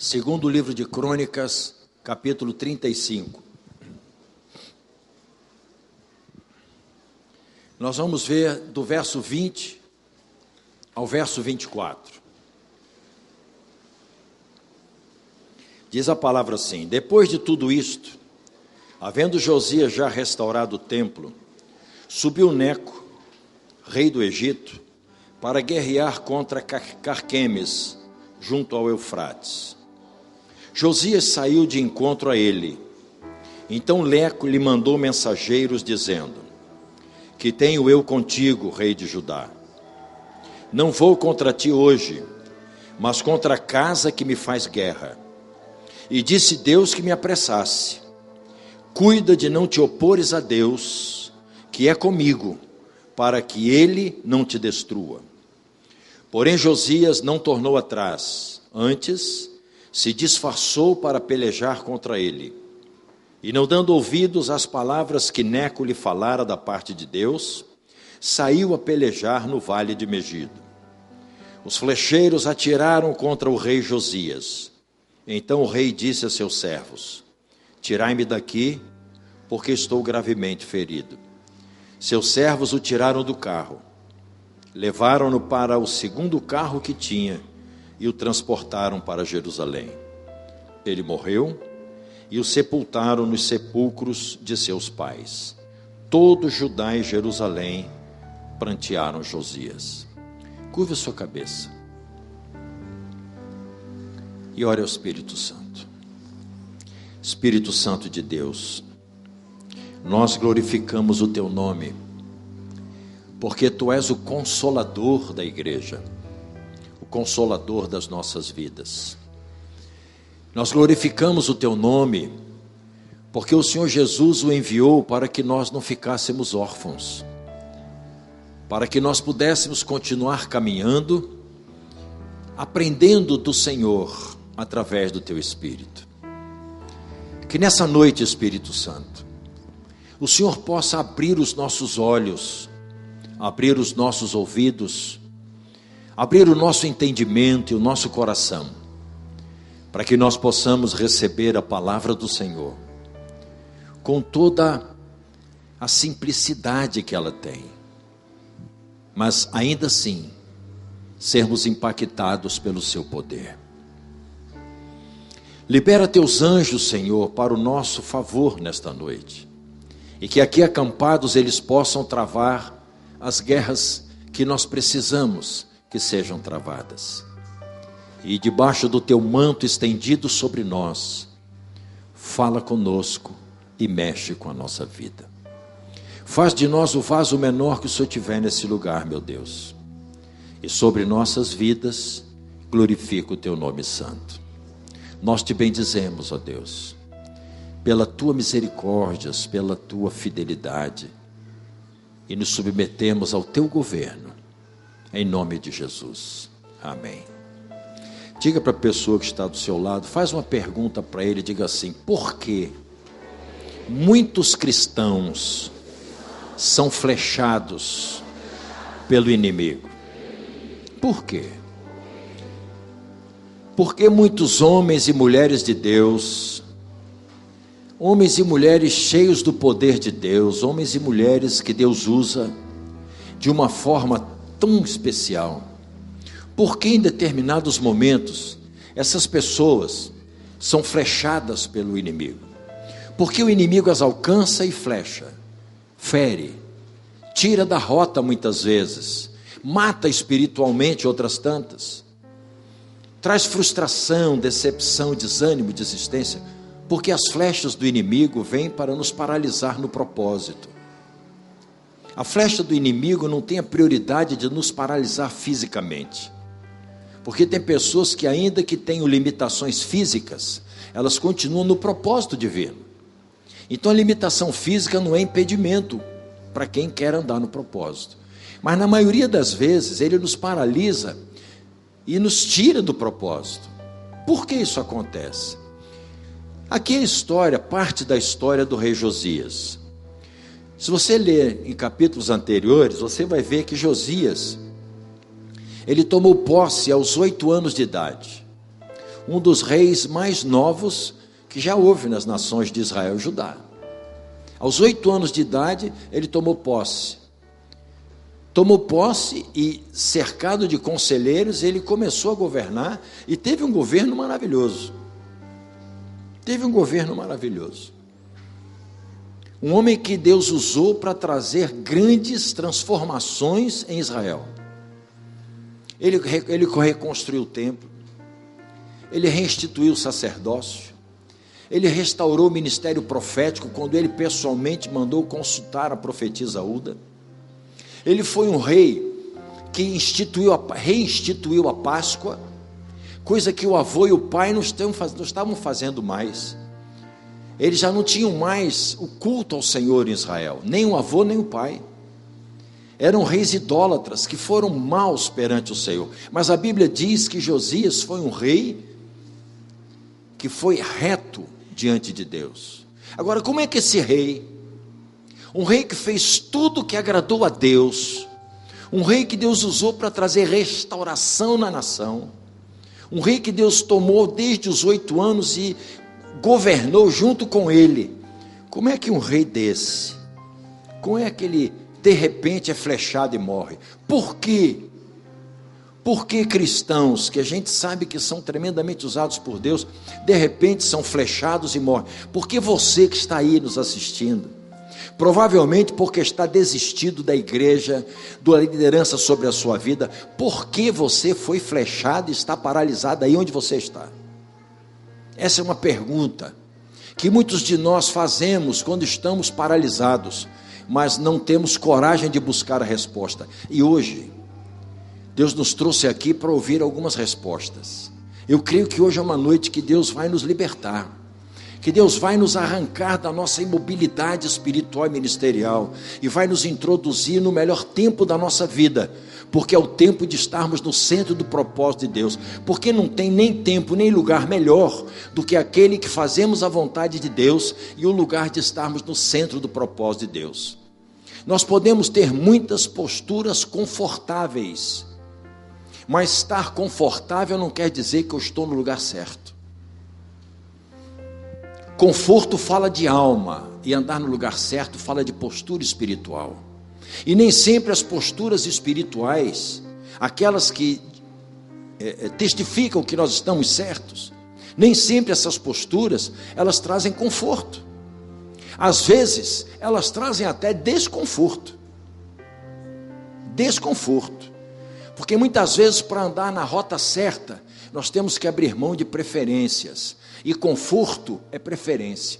Segundo o livro de Crônicas, capítulo 35. Nós vamos ver do verso 20 ao verso 24. Diz a palavra assim: depois de tudo isto, havendo Josias já restaurado o templo, subiu Neco, rei do Egito, para guerrear contra Carquemes, junto ao Eufrates. Josias saiu de encontro a ele. Então Neco lhe mandou mensageiros, dizendo: que tenho eu contigo, rei de Judá? Não vou contra ti hoje, mas contra a casa que me faz guerra. E disse Deus que me apressasse. Cuida de não te opores a Deus, que é comigo, para que ele não te destrua. Porém Josias não tornou atrás, antes se disfarçou para pelejar contra ele. E não dando ouvidos às palavras que Neco lhe falara da parte de Deus, saiu a pelejar no vale de Megido. Os flecheiros atiraram contra o rei Josias. Então o rei disse a seus servos: tirai-me daqui, porque estou gravemente ferido. Seus servos o tiraram do carro, levaram-no para o segundo carro que tinha e o transportaram para Jerusalém. Ele morreu e o sepultaram nos sepulcros de seus pais. Todo Judá e Jerusalém prantearam Josias. Curva sua cabeça e ore ao Espírito Santo. Espírito Santo de Deus, nós glorificamos o teu nome, porque tu és o consolador da igreja, o consolador das nossas vidas. Nós glorificamos o teu nome, porque o Senhor Jesus o enviou para que nós não ficássemos órfãos, para que nós pudéssemos continuar caminhando, aprendendo do Senhor através do teu Espírito. Que nessa noite, Espírito Santo, o Senhor possa abrir os nossos olhos, abrir os nossos ouvidos, abrir o nosso entendimento e o nosso coração, para que nós possamos receber a palavra do Senhor, com toda a simplicidade que ela tem, mas ainda assim, sermos impactados pelo seu poder. Libera teus anjos, Senhor, para o nosso favor nesta noite, e que aqui acampados eles possam travar as guerras que nós precisamos que sejam travadas. E debaixo do teu manto estendido sobre nós, fala conosco e mexe com a nossa vida. Faz de nós o vaso menor que o Senhor tiver nesse lugar, meu Deus. E sobre nossas vidas, glorifica o teu nome santo. Nós te bendizemos, ó Deus, pela tua misericórdia, pela tua fidelidade, e nos submetemos ao teu governo, em nome de Jesus. Amém. Diga para a pessoa que está do seu lado, faz uma pergunta para ele, diga assim: por que muitos cristãos são flechados pelo inimigo? Por quê? Porque muitos homens e mulheres de Deus, homens e mulheres cheios do poder de Deus, homens e mulheres que Deus usa de uma forma tão especial, porque em determinados momentos essas pessoas são flechadas pelo inimigo? Porque o inimigo as alcança e flecha, fere, tira da rota muitas vezes, mata espiritualmente outras tantas, traz frustração, decepção, desânimo, desistência, porque as flechas do inimigo vêm para nos paralisar no propósito. A flecha do inimigo não tem a prioridade de nos paralisar fisicamente, porque tem pessoas que, ainda que tenham limitações físicas, elas continuam no propósito divino. Então a limitação física não é impedimento para quem quer andar no propósito, mas na maioria das vezes ele nos paralisa e nos tira do propósito. Por que isso acontece? Aqui a história, parte da história do rei Josias. Se você ler em capítulos anteriores, você vai ver que Josias, ele tomou posse aos 8 anos de idade. um dos reis mais novos que já houve nas nações de Israel e Judá. Aos 8 anos de idade, ele tomou posse. Tomou posse e, cercado de conselheiros, ele começou a governar e teve um governo maravilhoso. Teve um governo maravilhoso. Um homem que Deus usou para trazer grandes transformações em Israel. Ele reconstruiu o templo, ele reinstituiu o sacerdócio, ele restaurou o ministério profético, quando ele pessoalmente mandou consultar a profetisa Uda. Ele foi um rei que reinstituiu a Páscoa, coisa que o avô e o pai não estavam fazendo mais. Eles já não tinham mais o culto ao Senhor em Israel, nem o avô nem o pai. Eram reis idólatras que foram maus perante o Senhor. Mas a Bíblia diz que Josias foi um rei que foi reto diante de Deus. Agora, como é que esse rei, um rei que fez tudo que agradou a Deus, um rei que Deus usou para trazer restauração na nação, um rei que Deus tomou desde os 8 anos e governou junto com ele, como é que um rei desse, como é que ele de repente é flechado e morre? Por quê? Por que cristãos que a gente sabe que são tremendamente usados por Deus, de repente são flechados e morrem? Por que você que está aí nos assistindo? Provavelmente porque está desistido da igreja, da liderança sobre a sua vida. Por que você foi flechado e está paralisado aí onde você está? Essa é uma pergunta que muitos de nós fazemos quando estamos paralisados, mas não temos coragem de buscar a resposta. E hoje, Deus nos trouxe aqui para ouvir algumas respostas. Eu creio que hoje é uma noite que Deus vai nos libertar, que Deus vai nos arrancar da nossa imobilidade espiritual e ministerial, e vai nos introduzir no melhor tempo da nossa vida, porque é o tempo de estarmos no centro do propósito de Deus, porque não tem nem tempo, nem lugar melhor do que aquele que fazemos a vontade de Deus, e o lugar de estarmos no centro do propósito de Deus. Nós podemos ter muitas posturas confortáveis, mas estar confortável não quer dizer que eu estou no lugar certo. Conforto fala de alma, e andar no lugar certo fala de postura espiritual. E nem sempre as posturas espirituais, aquelas que testificam que nós estamos certos, nem sempre essas posturas, elas trazem conforto. Às vezes, elas trazem até desconforto. Desconforto. Porque muitas vezes, para andar na rota certa, nós temos que abrir mão de preferências. E conforto é preferência.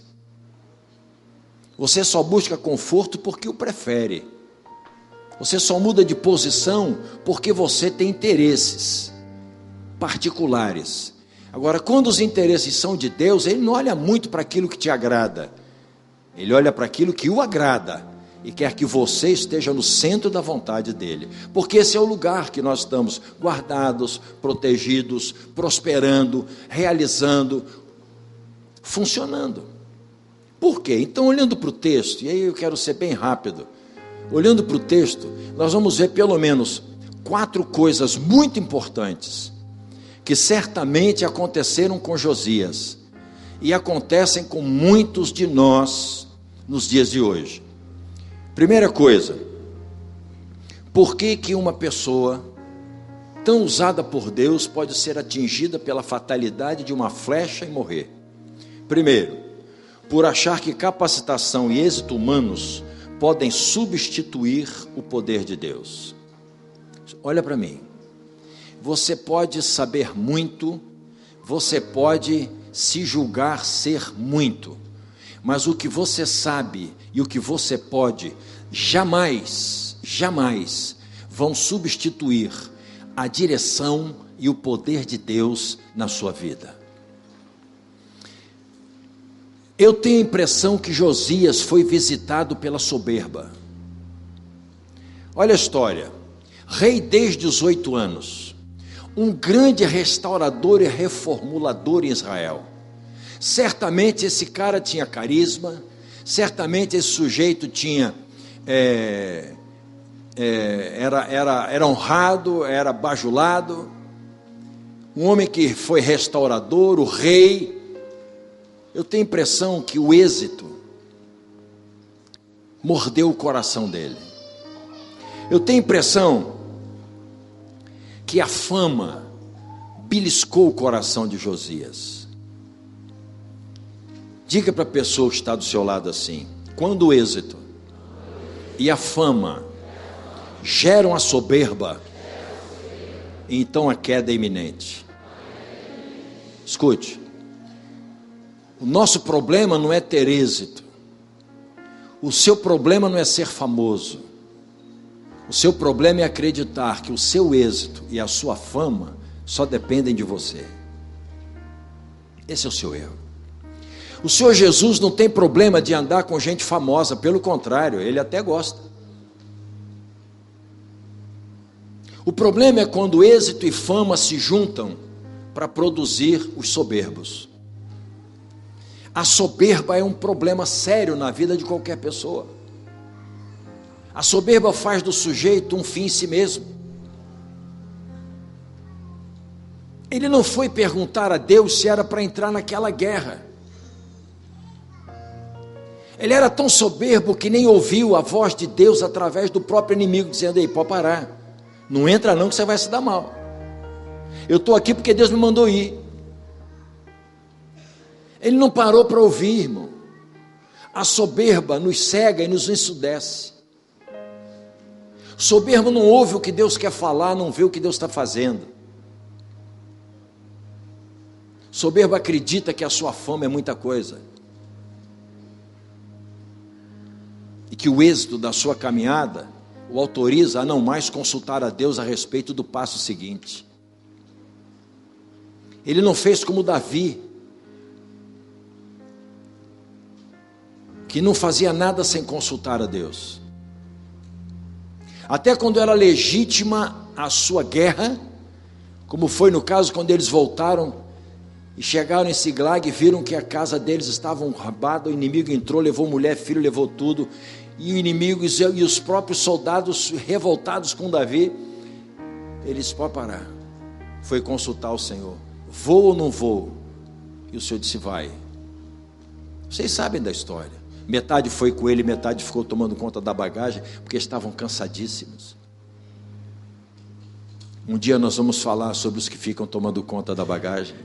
Você só busca conforto porque o prefere. Você só muda de posição porque você tem interesses particulares. Agora, quando os interesses são de Deus, Ele não olha muito para aquilo que te agrada. Ele olha para aquilo que o agrada e quer que você esteja no centro da vontade dEle. Porque esse é o lugar que nós estamos guardados, protegidos, prosperando, realizando, funcionando. Por quê? Então, olhando para o texto, e aí eu quero ser bem rápido, olhando para o texto, nós vamos ver pelo menos 4 coisas muito importantes, que certamente aconteceram com Josias, e acontecem com muitos de nós, nos dias de hoje. Primeira coisa, por que uma pessoa tão usada por Deus pode ser atingida pela fatalidade de uma flecha e morrer? Primeiro, por achar que capacitação e êxito humanos podem substituir o poder de Deus. Olha para mim, você pode saber muito, você pode se julgar ser muito, mas o que você sabe e o que você pode, jamais vão substituir a direção e o poder de Deus na sua vida. Eu tenho a impressão que Josias foi visitado pela soberba. Olha a história, rei desde os 8 anos, um grande restaurador e reformulador em Israel. Certamente esse cara tinha carisma, certamente esse sujeito tinha, era honrado, era bajulado, um homem que foi restaurador, o rei. Eu tenho a impressão que o êxito mordeu o coração dele. Eu tenho a impressão que a fama beliscou o coração de Josias. Diga para a pessoa que está do seu lado assim: quando o êxito e a fama geram a soberba, então a queda é iminente. Escute, o nosso problema não é ter êxito, o seu problema não é ser famoso, o seu problema é acreditar que o seu êxito e a sua fama só dependem de você. Esse é o seu erro. O Senhor Jesus não tem problema de andar com gente famosa, pelo contrário, Ele até gosta. O problema é quando êxito e fama se juntam para produzir os soberbos. A soberba é um problema sério na vida de qualquer pessoa. A soberba faz do sujeito um fim em si mesmo. Ele não foi perguntar a Deus se era para entrar naquela guerra. Ele era tão soberbo que nem ouviu a voz de Deus através do próprio inimigo, dizendo: ei, pode parar, não entra não que você vai se dar mal. Eu estou aqui porque Deus me mandou ir. Ele não parou para ouvir, irmão. A soberba nos cega e nos ensurdece. O soberbo não ouve o que Deus quer falar, não vê o que Deus está fazendo. O soberbo acredita que a sua fama é muita coisa, e que o êxito da sua caminhada o autoriza a não mais consultar a Deus a respeito do passo seguinte. Ele não fez como Davi, que não fazia nada sem consultar a Deus. Até quando era legítima a sua guerra, como foi no caso quando eles voltaram e chegaram em Siglag e viram que a casa deles estava roubada, o inimigo entrou, levou mulher, filho, levou tudo, e o inimigo e os próprios soldados revoltados com Davi, eles podem parar, foi consultar o Senhor: vou ou não vou? E o Senhor disse: vai. Vocês sabem da história. Metade foi com ele, metade ficou tomando conta da bagagem, porque estavam cansadíssimos. Um dia nós vamos falar sobre os que ficam tomando conta da bagagem,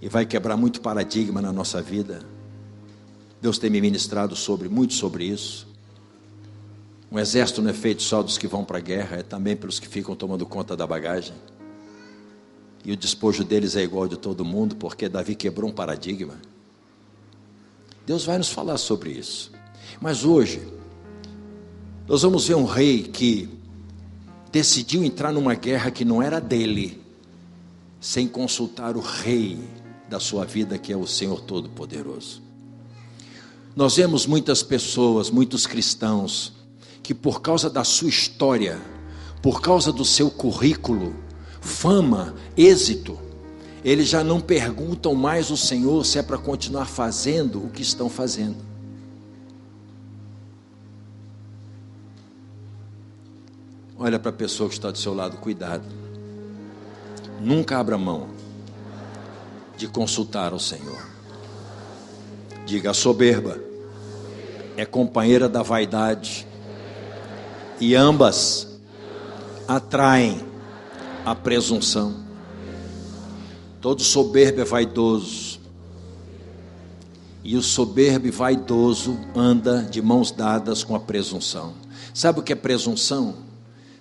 e vai quebrar muito paradigma na nossa vida. Deus tem me ministrado muito sobre isso. Um exército não é feito só dos que vão para a guerra, é também pelos que ficam tomando conta da bagagem. E o despojo deles é igual de todo mundo, porque Davi quebrou um paradigma. Deus vai nos falar sobre isso. Mas hoje nós vamos ver um rei que decidiu entrar numa guerra que não era dele, sem consultar o rei da sua vida, que é o Senhor Todo-Poderoso. Nós vemos muitas pessoas, muitos cristãos, que por causa da sua história, por causa do seu currículo, fama, êxito, eles já não perguntam mais ao Senhor se é para continuar fazendo o que estão fazendo. Olha para a pessoa que está do seu lado: cuidado, nunca abra mão de consultar ao Senhor. Diga: a soberba é companheira da vaidade, e ambas atraem a presunção. Todo soberbo é vaidoso, e o soberbo e vaidoso anda de mãos dadas com a presunção. Sabe o que é presunção?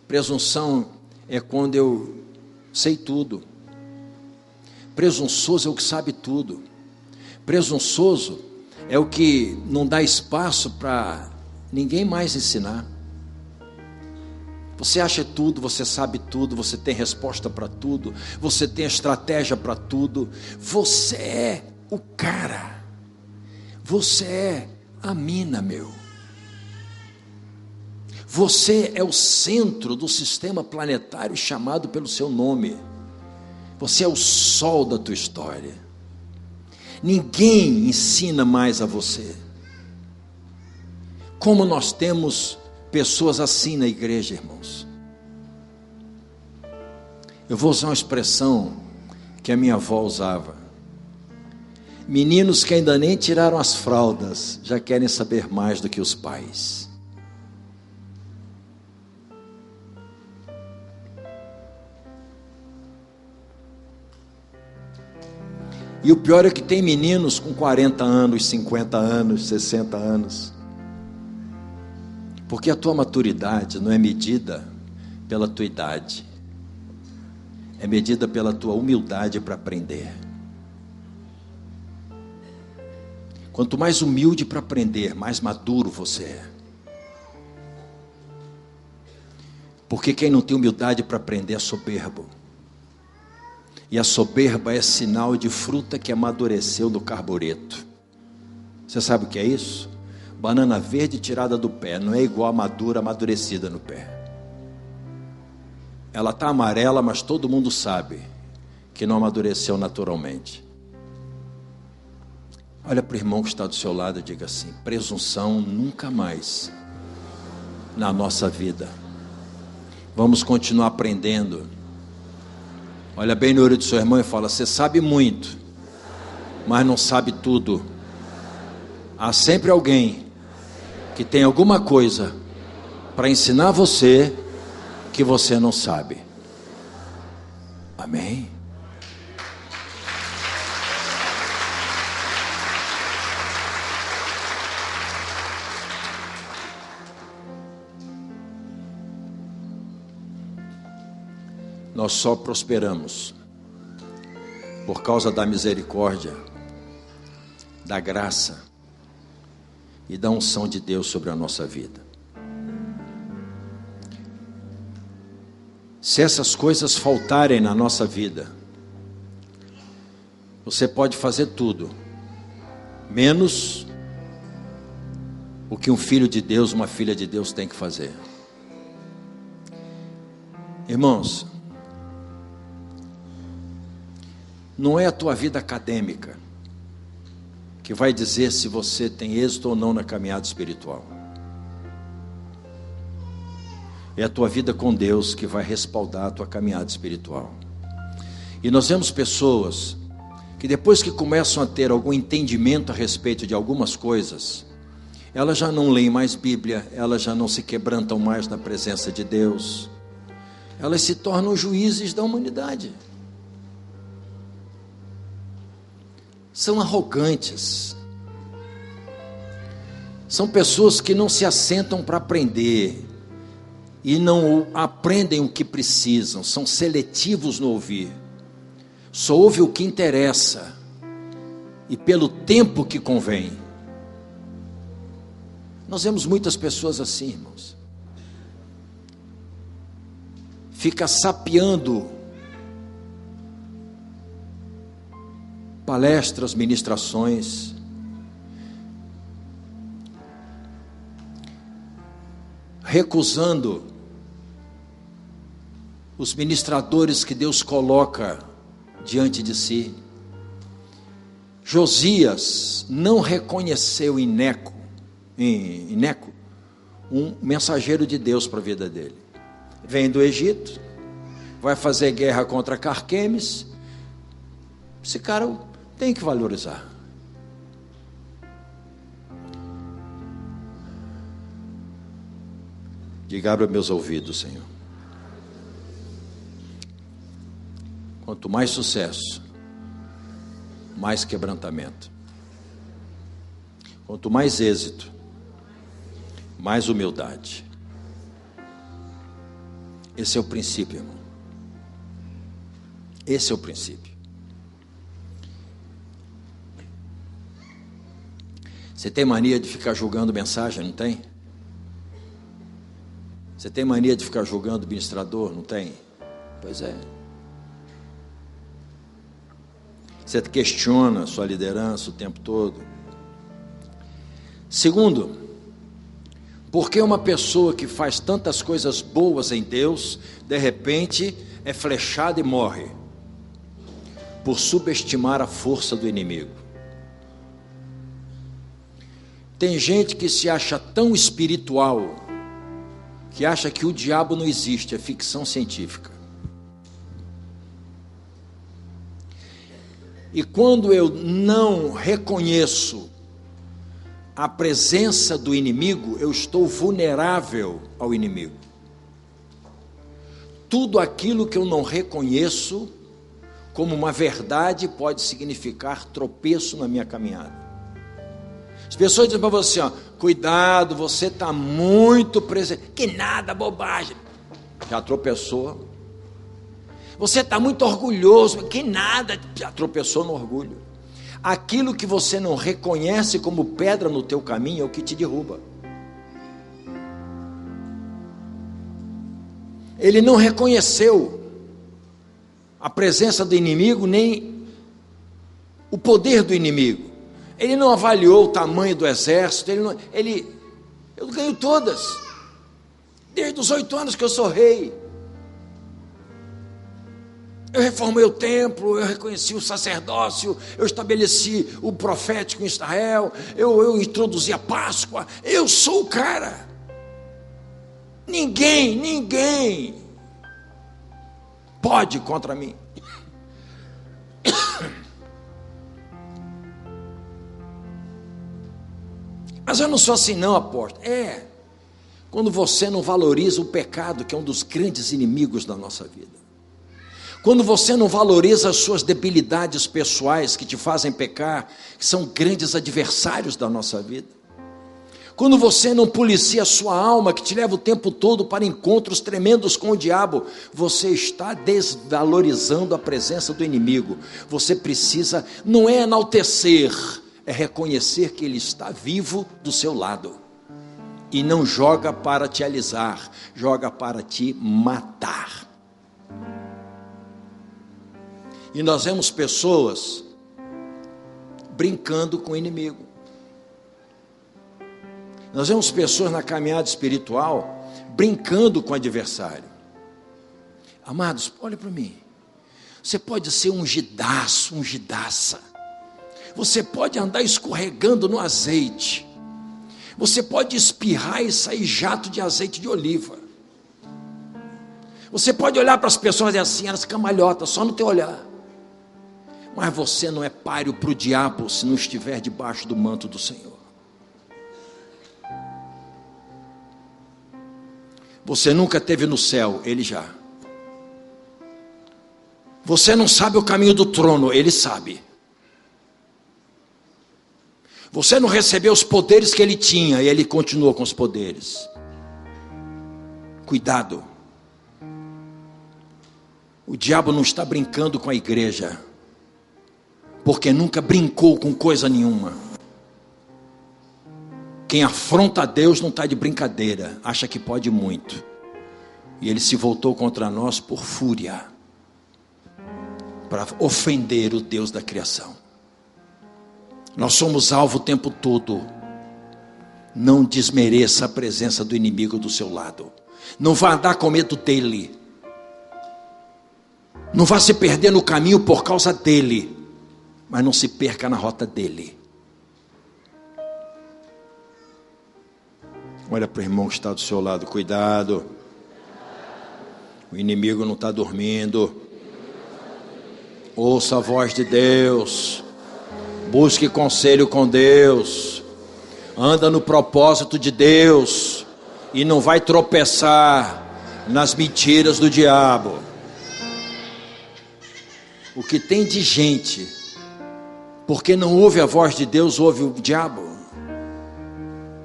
Presunção é quando eu sei tudo. Presunçoso é o que sabe tudo. Presunçoso é o que não dá espaço para ninguém mais ensinar. Você acha tudo, você sabe tudo, você tem resposta para tudo, você tem estratégia para tudo. Você é o cara, você é a mina, meu. Você é o centro do sistema planetário chamado pelo seu nome. Você é o sol da tua história. Ninguém ensina mais a você. Como nós temos pessoas assim na igreja, irmãos. Eu vou usar uma expressão que a minha avó usava. Meninos que ainda nem tiraram as fraldas já querem saber mais do que os pais. E o pior é que tem meninos com 40 anos, 50 anos, 60 anos. Porque a tua maturidade não é medida pela tua idade. É medida pela tua humildade para aprender. Quanto mais humilde para aprender, mais maduro você é. Porque quem não tem humildade para aprender é soberbo. E a soberba é sinal de fruta que amadureceu no carbureto. Você sabe o que é isso? Banana verde tirada do pé, não é igual a madura amadurecida no pé. Ela está amarela, mas todo mundo sabe que não amadureceu naturalmente. Olha para o irmão que está do seu lado e diga assim: presunção nunca mais na nossa vida. Vamos continuar aprendendo. Olha bem no olho do seu irmão e fala: você sabe muito, mas não sabe tudo. Há sempre alguém que tem alguma coisa para ensinar você que você não sabe. Amém? Nós só prosperamos por causa da misericórdia, da graça e da unção de Deus sobre a nossa vida. Se essas coisas faltarem na nossa vida, você pode fazer tudo, menos o que um filho de Deus, uma filha de Deus tem que fazer. Irmãos, não é a tua vida acadêmica que vai dizer se você tem êxito ou não na caminhada espiritual. É a tua vida com Deus que vai respaldar a tua caminhada espiritual. E nós vemos pessoas que depois que começam a ter algum entendimento a respeito de algumas coisas, elas já não leem mais Bíblia, elas já não se quebrantam mais na presença de Deus, elas se tornam juízes da humanidade. São arrogantes, são pessoas que não se assentam para aprender e não aprendem o que precisam, são seletivos no ouvir, só ouve o que interessa e pelo tempo que convém. Nós vemos muitas pessoas assim, irmãos, fica sapeando palestras, ministrações, recusando os ministradores que Deus coloca diante de si. Josias não reconheceu em Neco um mensageiro de Deus para a vida dele. Vem do Egito, vai fazer guerra contra Carquemes. Esse cara tem que valorizar. Diga: abra meus ouvidos, Senhor. Quanto mais sucesso, mais quebrantamento. Quanto mais êxito, mais humildade. Esse é o princípio, irmão. Esse é o princípio. Você tem mania de ficar julgando mensagem, não tem? Você tem mania de ficar julgando ministrador, não tem? Pois é. Você questiona a sua liderança o tempo todo. Segundo, porque uma pessoa que faz tantas coisas boas em Deus, de repente é flechada e morre? Por subestimar a força do inimigo. Tem gente que se acha tão espiritual, que acha que o diabo não existe, é ficção científica. E quando eu não reconheço a presença do inimigo, eu estou vulnerável ao inimigo. Tudo aquilo que eu não reconheço como uma verdade pode significar tropeço na minha caminhada. As pessoas dizem para você, ó, cuidado, você está muito presente. Que nada, bobagem. Já tropeçou. Você está muito orgulhoso. Que nada, já tropeçou no orgulho. Aquilo que você não reconhece como pedra no teu caminho é o que te derruba. Ele não reconheceu a presença do inimigo, nem o poder do inimigo. Ele não avaliou o tamanho do exército. Eu ganho todas. Desde os 8 anos que eu sou rei. Eu reformei o templo, eu reconheci o sacerdócio, eu estabeleci o profético em Israel, eu introduzi a Páscoa. Eu sou o cara. Ninguém pode contra mim. Mas eu não sou assim não, apóstolo. Quando você não valoriza o pecado, que é um dos grandes inimigos da nossa vida. Quando você não valoriza as suas debilidades pessoais que te fazem pecar, que são grandes adversários da nossa vida. Quando você não policia a sua alma, que te leva o tempo todo para encontros tremendos com o diabo, você está desvalorizando a presença do inimigo. Você precisa, não é enaltecer, é reconhecer que ele está vivo do seu lado. E não joga para te alisar, joga para te matar. E nós vemos pessoas brincando com o inimigo. Nós vemos pessoas na caminhada espiritual brincando com o adversário. Amados, olha para mim. Você pode ser ungidaço, ungidaça. Você pode andar escorregando no azeite. Você pode espirrar e sair jato de azeite de oliva. Você pode olhar para as pessoas e dizer assim, elas cambalhotas, só no teu olhar. Mas você não é páreo para o diabo se não estiver debaixo do manto do Senhor. Você nunca esteve no céu, ele já. Você não sabe o caminho do trono, ele sabe. Você não recebeu os poderes que ele tinha, e ele continua com os poderes. Cuidado. O diabo não está brincando com a igreja, porque nunca brincou com coisa nenhuma. Quem afronta a Deus não está de brincadeira, acha que pode muito. E ele se voltou contra nós por fúria, para ofender o Deus da criação. Nós somos alvo o tempo todo. Não desmereça a presença do inimigo do seu lado. Não vá andar com medo dele. Não vá se perder no caminho por causa dele. Mas não se perca na rota dele. Olha para o irmão que está do seu lado, cuidado. O inimigo não está dormindo. Ouça a voz de Deus. Busque conselho com Deus. Anda no propósito de Deus. E não vai tropeçar nas mentiras do diabo. O que tem de gente, porque não ouve a voz de Deus, ouve o diabo.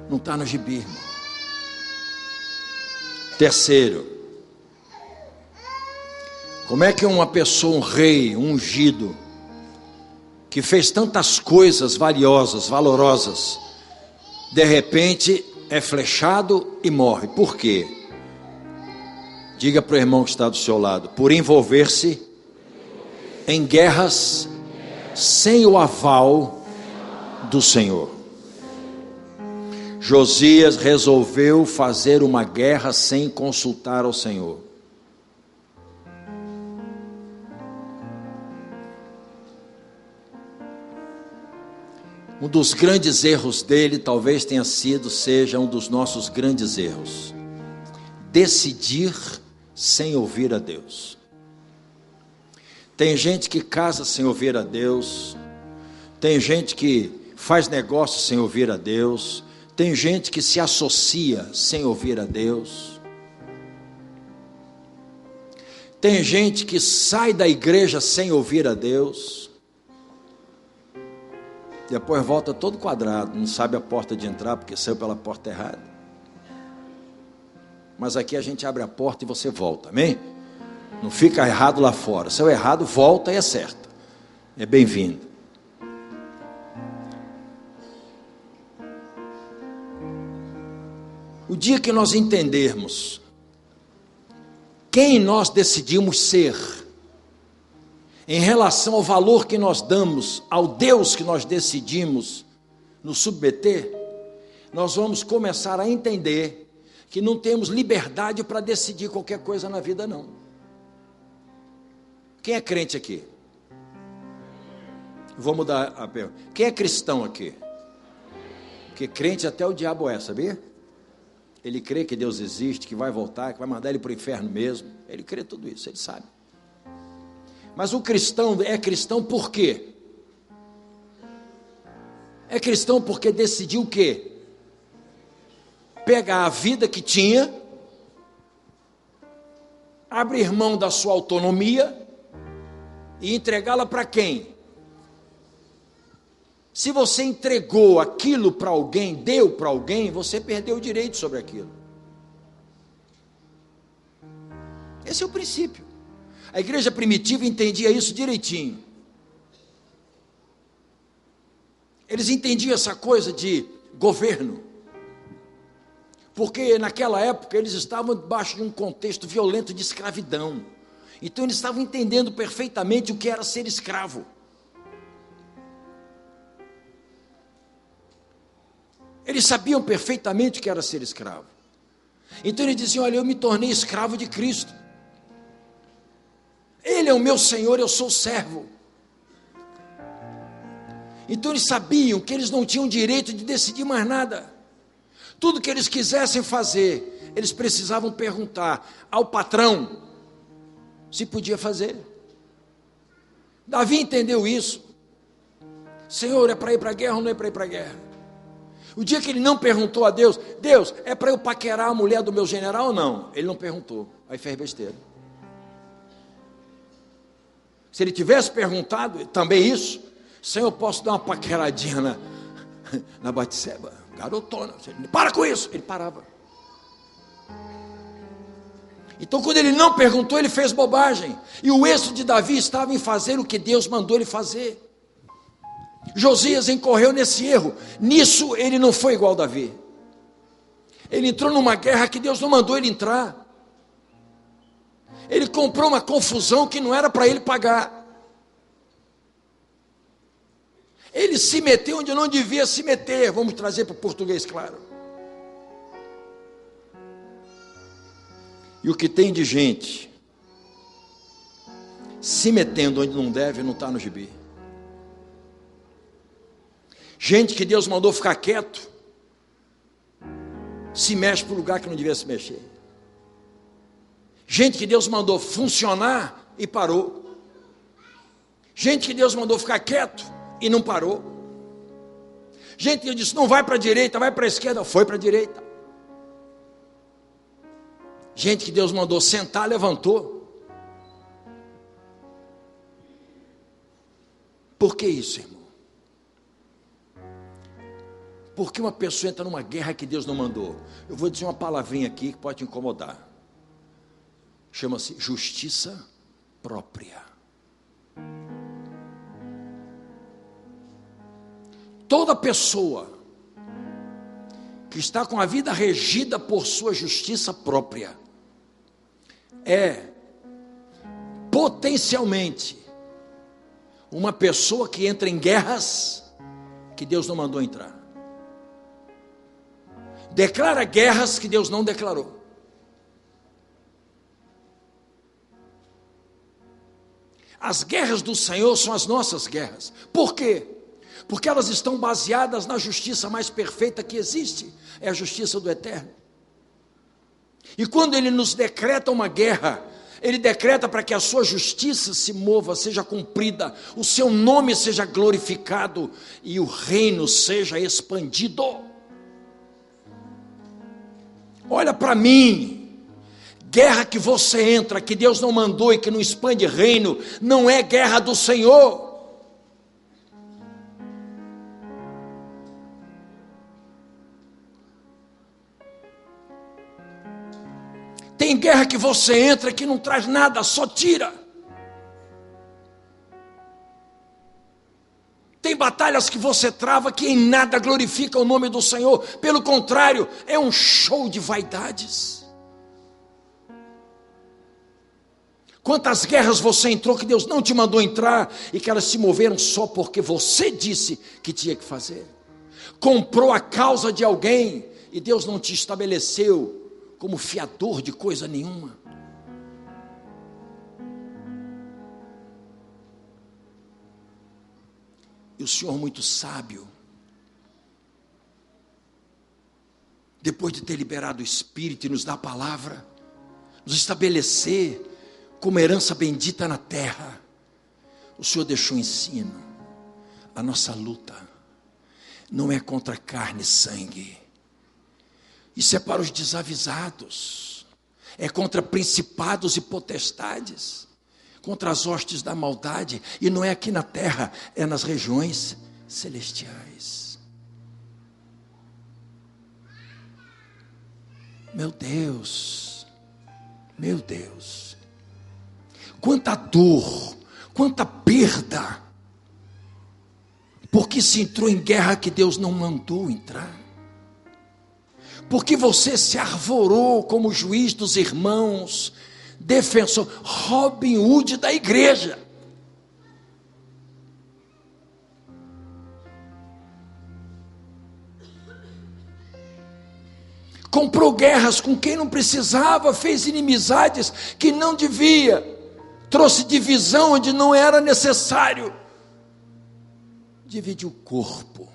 Não está no gibi, irmão. Terceiro, como é que uma pessoa, um rei, um ungido, que fez tantas coisas valiosas, valorosas, de repente é flechado e morre? Por quê? Diga para o irmão que está do seu lado: por envolver-se em guerras sem o aval do Senhor. Josias resolveu fazer uma guerra sem consultar ao Senhor. Um dos grandes erros dele talvez seja um dos nossos grandes erros. Decidir sem ouvir a Deus. Tem gente que casa sem ouvir a Deus. Tem gente que faz negócio sem ouvir a Deus. Tem gente que se associa sem ouvir a Deus. Tem gente que sai da igreja sem ouvir a Deus. Depois volta todo quadrado, não sabe a porta de entrar porque saiu pela porta errada. Mas aqui a gente abre a porta e você volta, amém? Não fica errado lá fora. Se é errado, volta e acerta. É bem-vindo. O dia que nós entendermos quem nós decidimos ser, em relação ao valor que nós damos ao Deus que nós decidimos nos submeter, nós vamos começar a entender que não temos liberdade para decidir qualquer coisa na vida, não. Quem é crente aqui? Vou mudar a pergunta. Quem é cristão aqui? Porque crente até o diabo é, sabia? Ele crê que Deus existe, que vai voltar, que vai mandar ele para o inferno mesmo. Ele crê tudo isso, ele sabe. Mas o cristão é cristão por quê? É cristão porque decidiu o quê? Pegar a vida que tinha, abrir mão da sua autonomia e entregá-la para quem? Se você entregou aquilo para alguém, deu para alguém, você perdeu o direito sobre aquilo. Esse é o princípio. A igreja primitiva entendia isso direitinho. Eles entendiam essa coisa de governo. Porque naquela época eles estavam debaixo de um contexto violento de escravidão. Então eles estavam entendendo perfeitamente o que era ser escravo. Eles sabiam perfeitamente o que era ser escravo. Então eles diziam: olha, eu me tornei escravo de Cristo. Ele é o meu Senhor, eu sou servo. Então eles sabiam que eles não tinham direito de decidir mais nada. Tudo que eles quisessem fazer, eles precisavam perguntar ao patrão se podia fazer. Davi entendeu isso. Senhor, é para ir para a guerra ou não é para ir para a guerra? O dia que ele não perguntou a Deus: Deus, é para eu paquerar a mulher do meu general ou não? Ele não perguntou, aí fez besteira. Se ele tivesse perguntado também isso: Senhor, posso dar uma paqueradinha na Batseba? Garotona, para com isso. Ele parava. Então quando ele não perguntou, ele fez bobagem. E o êxito de Davi estava em fazer o que Deus mandou ele fazer. Josias incorreu nesse erro. Nisso ele não foi igual a Davi. Ele entrou numa guerra que Deus não mandou ele entrar. Ele comprou uma confusão que não era para ele pagar. Ele se meteu onde não devia se meter. Vamos trazer para o português claro. E o que tem de gente se metendo onde não deve, não está no gibi. Gente que Deus mandou ficar quieto, se mexe para o lugar que não devia se mexer. Gente que Deus mandou funcionar e parou. Gente que Deus mandou ficar quieto e não parou. Gente que disse: não vai para a direita, vai para a esquerda, foi para a direita. Gente que Deus mandou sentar, levantou. Por que isso, irmão? Porque uma pessoa entra numa guerra que Deus não mandou. Eu vou dizer uma palavrinha aqui que pode te incomodar. Chama-se justiça própria. Toda pessoa que está com a vida regida por sua justiça própria é potencialmente uma pessoa que entra em guerras que Deus não mandou entrar. Declara guerras que Deus não declarou. As guerras do Senhor são as nossas guerras. Por quê? Porque elas estão baseadas na justiça mais perfeita que existe. É a justiça do Eterno. E quando Ele nos decreta uma guerra, Ele decreta para que a sua justiça se mova, seja cumprida, o seu nome seja glorificado e o reino seja expandido. Olha para mim, guerra que você entra, que Deus não mandou e que não expande reino, não é guerra do Senhor. Tem guerra que você entra que não traz nada, só tira. Tem batalhas que você trava que em nada glorifica o nome do Senhor. Pelo contrário, é um show de vaidades. Quantas guerras você entrou que Deus não te mandou entrar e que elas se moveram só porque você disse que tinha que fazer. Comprou a causa de alguém e Deus não te estabeleceu como fiador de coisa nenhuma. E o Senhor, muito sábio, depois de ter liberado o Espírito e nos dar a palavra, nos estabelecer como herança bendita na terra, o Senhor deixou o ensino. A nossa luta não é contra carne e sangue. Isso é para os desavisados, é contra principados e potestades, contra as hostes da maldade, e não é aqui na terra, é nas regiões celestiais. Meu Deus, quanta dor, quanta perda, porque se entrou em guerra que Deus não mandou entrar. Porque você se arvorou como juiz dos irmãos, defensor, Robin Hood da igreja. Comprou guerras com quem não precisava, fez inimizades que não devia, trouxe divisão onde não era necessário. Divide o corpo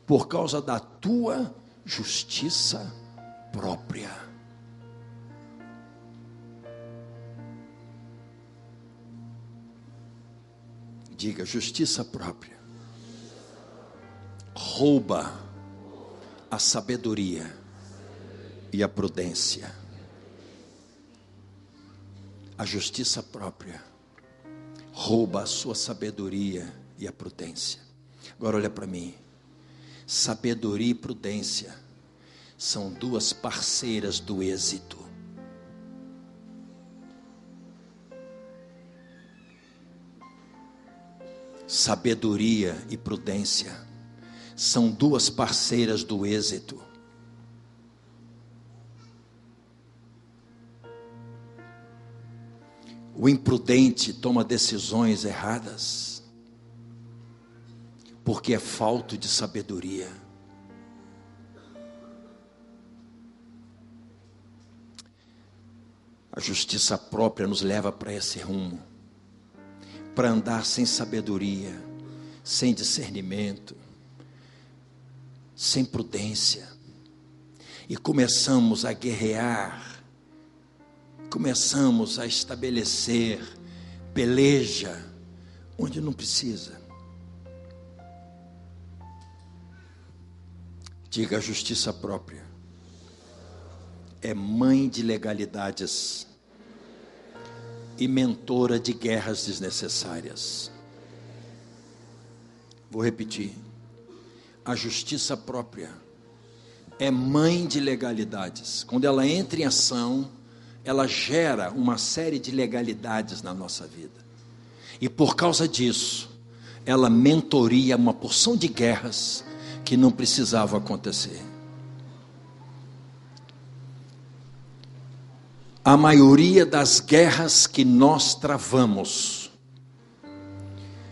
por causa da tua justiça própria. Diga, justiça própria. Rouba a sabedoria e a prudência. A justiça própria rouba a sua sabedoria e a prudência. Agora olha para mim. Sabedoria e prudência são duas parceiras do êxito. Sabedoria e prudência são duas parceiras do êxito. O imprudente toma decisões erradas porque é falta de sabedoria. A justiça própria nos leva para esse rumo, para andar sem sabedoria, sem discernimento, sem prudência, e começamos a guerrear, começamos a estabelecer peleja onde não precisa. Diga, a justiça própria é mãe de legalidades e mentora de guerras desnecessárias. Vou repetir. A justiça própria é mãe de legalidades. Quando ela entra em ação, ela gera uma série de legalidades na nossa vida. E por causa disso, ela mentoria uma porção de guerras que não precisavam acontecer. A maioria das guerras que nós travamos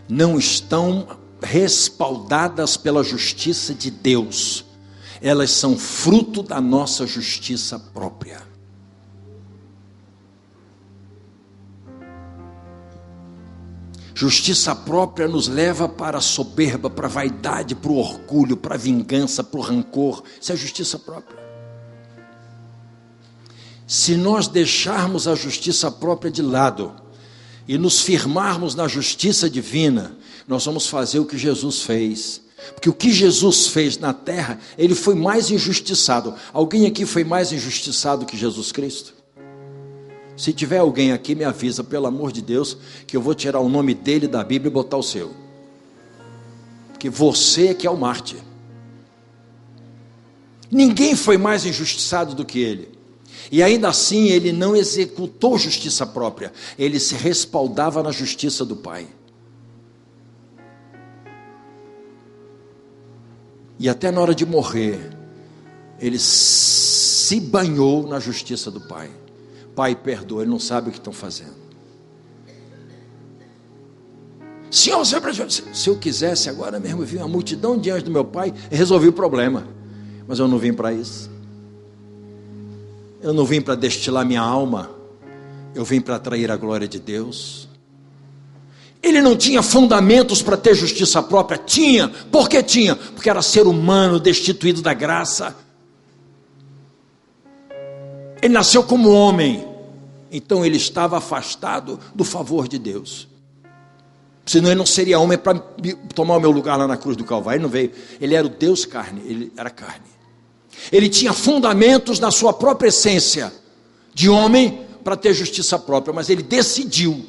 não estão respaldadas pela justiça de Deus. Elas são fruto da nossa justiça própria. Justiça própria nos leva para a soberba, para a vaidade, para o orgulho, para a vingança, para o rancor. Isso é justiça própria. Se nós deixarmos a justiça própria de lado e nos firmarmos na justiça divina, nós vamos fazer o que Jesus fez. Porque o que Jesus fez na terra, ele foi mais injustiçado. Alguém aqui foi mais injustiçado que Jesus Cristo? Se tiver alguém aqui, me avisa, pelo amor de Deus, que eu vou tirar o nome dele da Bíblia e botar o seu. Porque você é que é o mártir. Ninguém foi mais injustiçado do que ele. E ainda assim ele não executou justiça própria. Ele se respaldava na justiça do Pai. E até na hora de morrer, ele se banhou na justiça do Pai. Pai, perdoa, ele não sabe o que estão fazendo. Senhor, se eu quisesse agora mesmo vir uma multidão diante do meu Pai, resolvi o problema. Mas eu não vim para isso. Eu não vim para destilar minha alma. Eu vim para atrair a glória de Deus. Ele não tinha fundamentos para ter justiça própria? Tinha. Por que tinha? Porque era ser humano destituído da graça. Ele nasceu como homem. Então ele estava afastado do favor de Deus. Senão ele não seria homem para tomar o meu lugar lá na cruz do Calvário. Ele não veio. Ele era o Deus carne. Ele era carne. Ele tinha fundamentos na sua própria essência de homem para ter justiça própria. Mas ele decidiu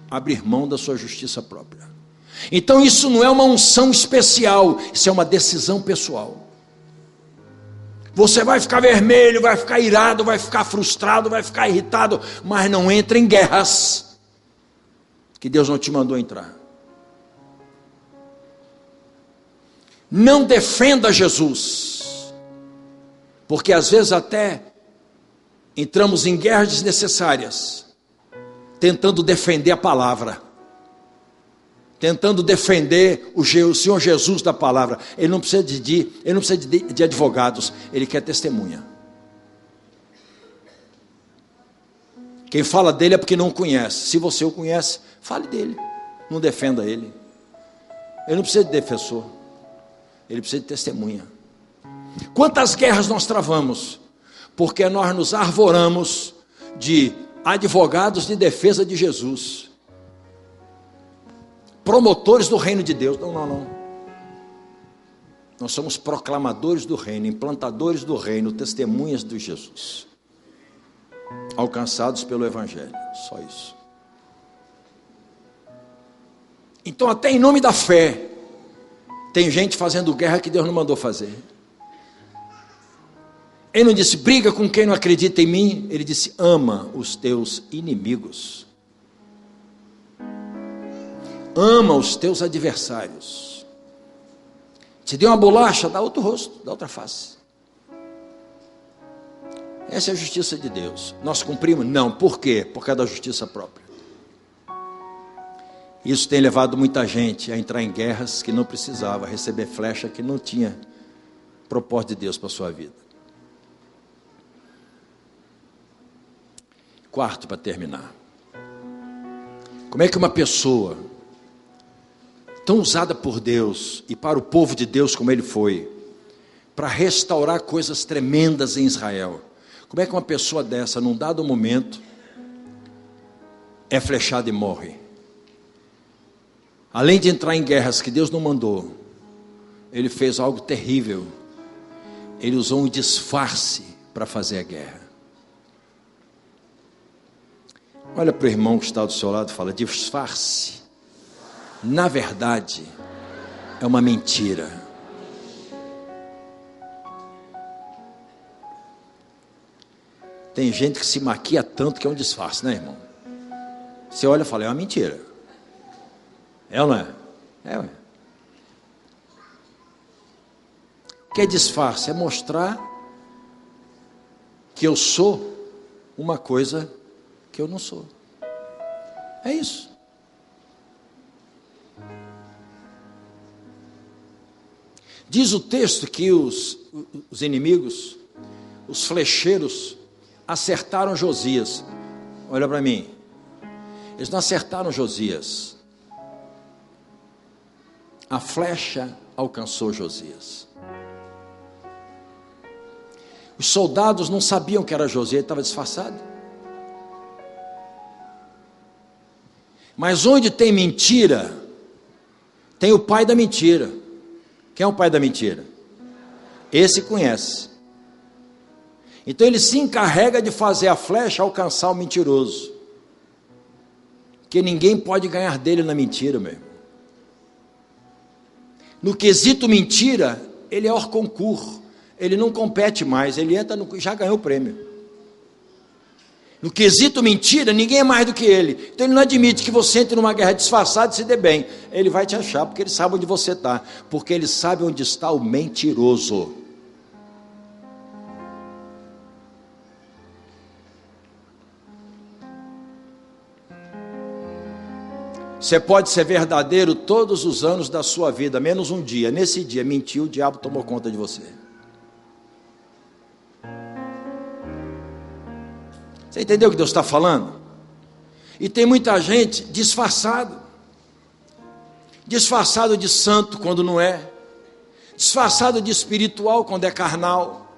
abrir mão da sua justiça própria. Então isso não é uma unção especial. Isso é uma decisão pessoal. Você vai ficar vermelho, vai ficar irado, vai ficar frustrado, vai ficar irritado, mas não entre em guerras que Deus não te mandou entrar. Não defenda Jesus, porque às vezes até entramos em guerras desnecessárias, tentando defender a palavra, tentando defender o Senhor Jesus da palavra. Ele não precisa de advogados, ele quer testemunha. Quem fala dele é porque não o conhece. Se você o conhece, fale dele, não defenda ele. Ele não precisa de defensor, ele precisa de testemunha. Quantas guerras nós travamos? Porque nós nos arvoramos de advogados de defesa de Jesus, promotores do reino de Deus. Não. Nós somos proclamadores do reino, implantadores do reino, testemunhas de Jesus, alcançados pelo Evangelho, só isso. Então até em nome da fé, tem gente fazendo guerra que Deus não mandou fazer. Ele não disse, briga com quem não acredita em mim. Ele disse, ama os teus inimigos. Ama os teus adversários. Te deu uma bolacha, dá outro rosto, dá outra face. Essa é a justiça de Deus. Nós cumprimos? Não. Por quê? Por causa da justiça própria. Isso tem levado muita gente a entrar em guerras que não precisava, a receber flecha que não tinha propósito de Deus para a sua vida. Quarto, para terminar. Como é que uma pessoa tão usada por Deus e para o povo de Deus como ele foi, para restaurar coisas tremendas em Israel, como é que uma pessoa dessa, num dado momento, é flechada e morre? Além de entrar em guerras que Deus não mandou, ele fez algo terrível. Ele usou um disfarce para fazer a guerra. Olha para o irmão que está do seu lado e fala, disfarce, na verdade, é uma mentira. Tem gente que se maquia tanto que é um disfarce, né, irmão? Você olha e fala, é uma mentira. É ou não é? É, ué. O que é disfarce? É mostrar que eu sou uma coisa que eu não sou. É isso. Diz o texto que os inimigos, os flecheiros, acertaram Josias. Olha para mim. Eles não acertaram Josias. A flecha alcançou Josias. Os soldados não sabiam que era Josias, ele estava disfarçado. Mas onde tem mentira, tem o pai da mentira. Quem é o pai da mentira? Esse conhece. Então ele se encarrega de fazer a flecha alcançar o mentiroso. Porque ninguém pode ganhar dele na mentira, meu irmão. No quesito mentira, ele é hors concours. Ele não compete mais, ele entra já ganhou o prêmio. No quesito mentira, ninguém é mais do que ele. Então ele não admite que você entre numa guerra disfarçada e se dê bem. Ele vai te achar, porque ele sabe onde você está. Porque ele sabe onde está o mentiroso. Você pode ser verdadeiro todos os anos da sua vida, menos um dia. Nesse dia, mentiu, o diabo tomou conta de você. Você entendeu o que Deus está falando? E tem muita gente disfarçado de santo quando não é, disfarçado de espiritual quando é carnal,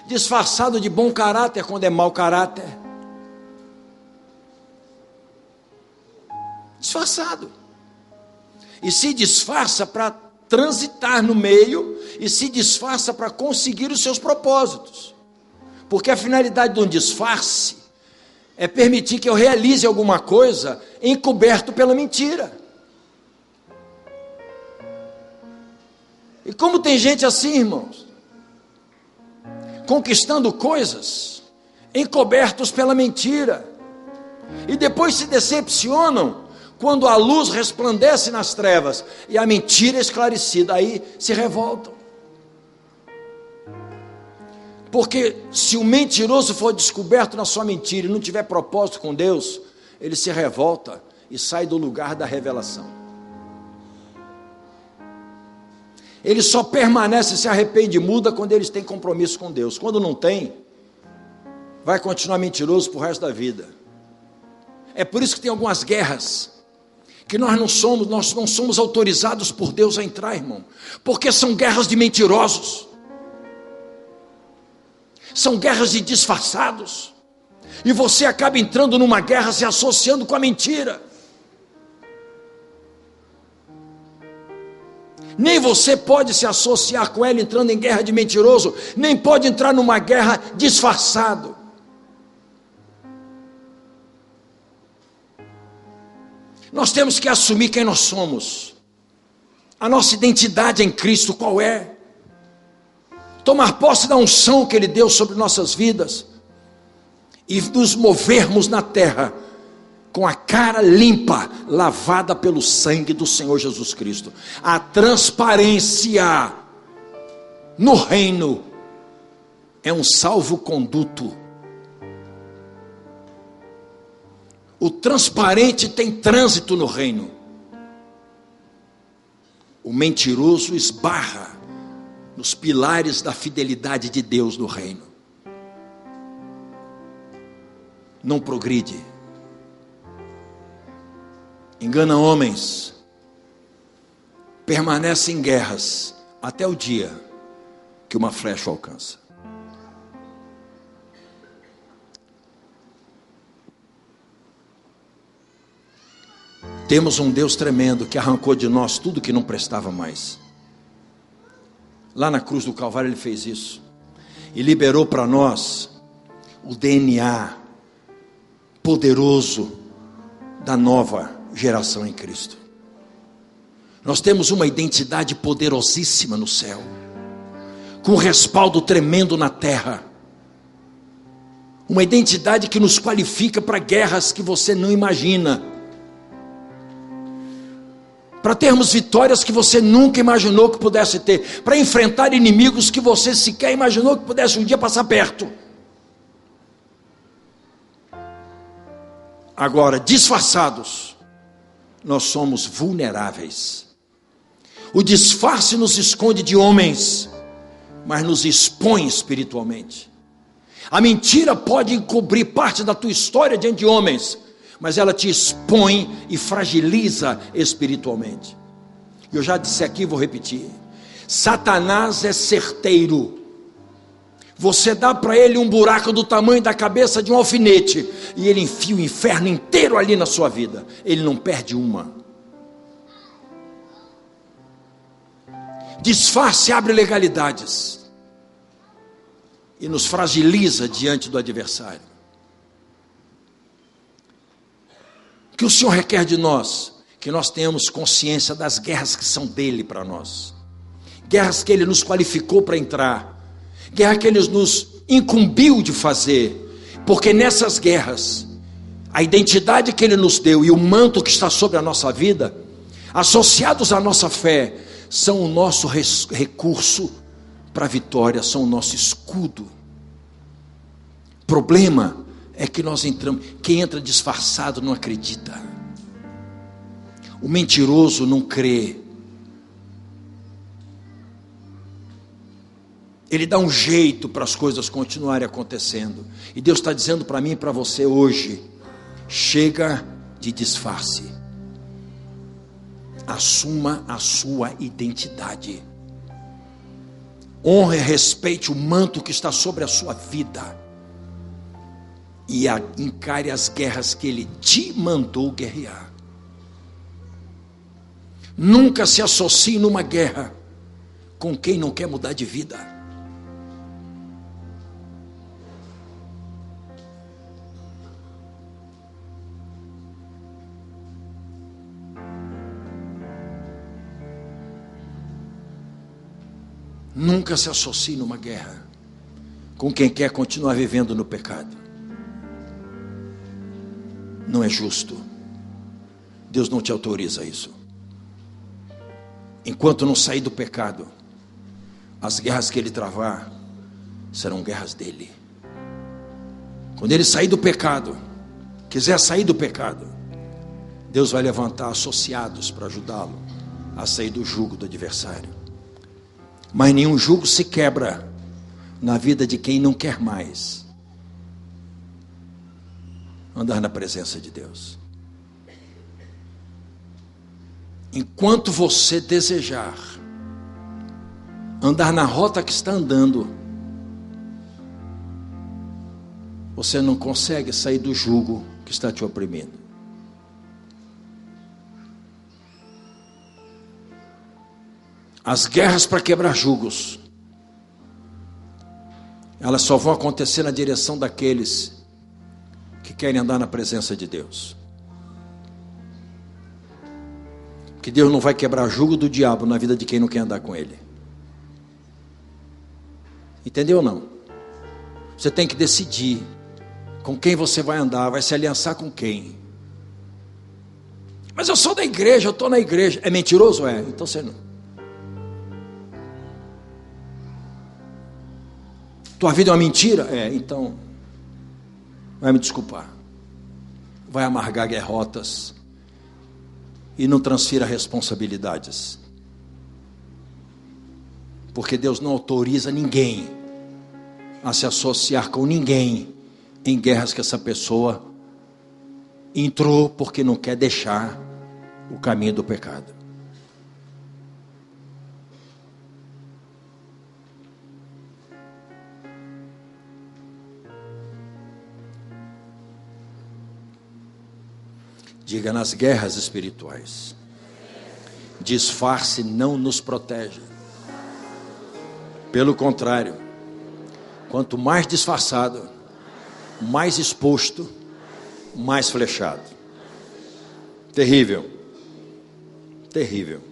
disfarçado de bom caráter quando é mau caráter, disfarçado, e se disfarça para transitar no meio, e se disfarça para conseguir os seus propósitos, porque a finalidade de um disfarce é permitir que eu realize alguma coisa encoberto pela mentira. E como tem gente assim, irmãos, conquistando coisas encobertos pela mentira, e depois se decepcionam quando a luz resplandece nas trevas e a mentira é esclarecida, aí se revoltam. Porque se o mentiroso for descoberto na sua mentira e não tiver propósito com Deus, ele se revolta e sai do lugar da revelação. Ele só permanece, se arrepende e muda quando eles têm compromisso com Deus. Quando não tem, vai continuar mentiroso pro resto da vida. É por isso que tem algumas guerras que nós não somos autorizados por Deus a entrar, irmão, porque são guerras de mentirosos. São guerras de disfarçados, e você acaba entrando numa guerra se associando com a mentira. Nem você pode se associar com ela entrando em guerra de mentiroso, nem pode entrar numa guerra disfarçado. Nós temos que assumir quem nós somos, a nossa identidade em Cristo qual é, tomar posse da unção que Ele deu sobre nossas vidas, e nos movermos na terra, com a cara limpa, lavada pelo sangue do Senhor Jesus Cristo. A transparência no reino é um salvo-conduto. O transparente tem trânsito no reino. O mentiroso esbarra nos pilares da fidelidade de Deus no reino. Não progride. Engana homens. Permanece em guerras até o dia que uma flecha o alcança. Temos um Deus tremendo que arrancou de nós tudo que não prestava mais. Lá na cruz do Calvário Ele fez isso. E liberou para nós o DNA poderoso da nova geração em Cristo. Nós temos uma identidade poderosíssima no céu, com respaldo tremendo na terra. Uma identidade que nos qualifica para guerras que você não imagina, para termos vitórias que você nunca imaginou que pudesse ter, para enfrentar inimigos que você sequer imaginou que pudesse um dia passar perto. Agora, disfarçados, nós somos vulneráveis. O disfarce nos esconde de homens, mas nos expõe espiritualmente. A mentira pode encobrir parte da tua história diante de homens, mas ela te expõe e fragiliza espiritualmente. Eu já disse aqui, vou repetir: Satanás é certeiro, Você dá para ele um buraco do tamanho da cabeça de um alfinete, e ele enfia o inferno inteiro ali na sua vida. Ele não perde uma. Disfarce abre legalidades e nos fragiliza diante do adversário. O que o Senhor requer de nós? Que nós tenhamos consciência das guerras que são dele para nós. Guerras que ele nos qualificou para entrar. Guerra que ele nos incumbiu de fazer. Porque nessas guerras, a identidade que ele nos deu e o manto que está sobre a nossa vida, associados à nossa fé, são o nosso recurso para a vitória, são o nosso escudo. O problema é que nós entramos, quem entra disfarçado não acredita. O mentiroso não crê. Ele dá um jeito para as coisas continuarem acontecendo. E Deus está dizendo para mim e para você hoje: chega de disfarce. Assuma a sua identidade. Honre e respeite o manto que está sobre a sua vida. E encare as guerras que Ele te mandou guerrear. Nunca se associe numa guerra com quem não quer mudar de vida. Nunca se associe numa guerra com quem quer continuar vivendo no pecado. Não é justo. Deus não te autoriza isso. Enquanto não sair do pecado, as guerras que ele travar serão guerras dele. Quando ele sair do pecado, quiser sair do pecado, Deus vai levantar associados para ajudá-lo a sair do jugo do adversário. Mas nenhum jugo se quebra na vida de quem não quer mais andar na presença de Deus. Enquanto você desejar andar na rota que está andando, você não consegue sair do jugo que está te oprimindo. As guerras para quebrar jugos, elas só vão acontecer na direção daqueles que querem andar na presença de Deus. Que Deus não vai quebrar jugo do diabo na vida de quem não quer andar com Ele. Entendeu ou não? Você tem que decidir com quem você vai andar, vai se aliançar com quem. Mas eu sou da igreja, eu estou na igreja. É mentiroso? É, então você não. Tua vida é uma mentira? É, então vai me desculpar. Vai amargar derrotas e não transfira responsabilidades. Porque Deus não autoriza ninguém a se associar com ninguém em guerras que essa pessoa entrou porque não quer deixar o caminho do pecado. Diga: nas guerras espirituais, disfarce não nos protege. Pelo contrário, quanto mais disfarçado, mais exposto, mais flechado. Terrível. Terrível.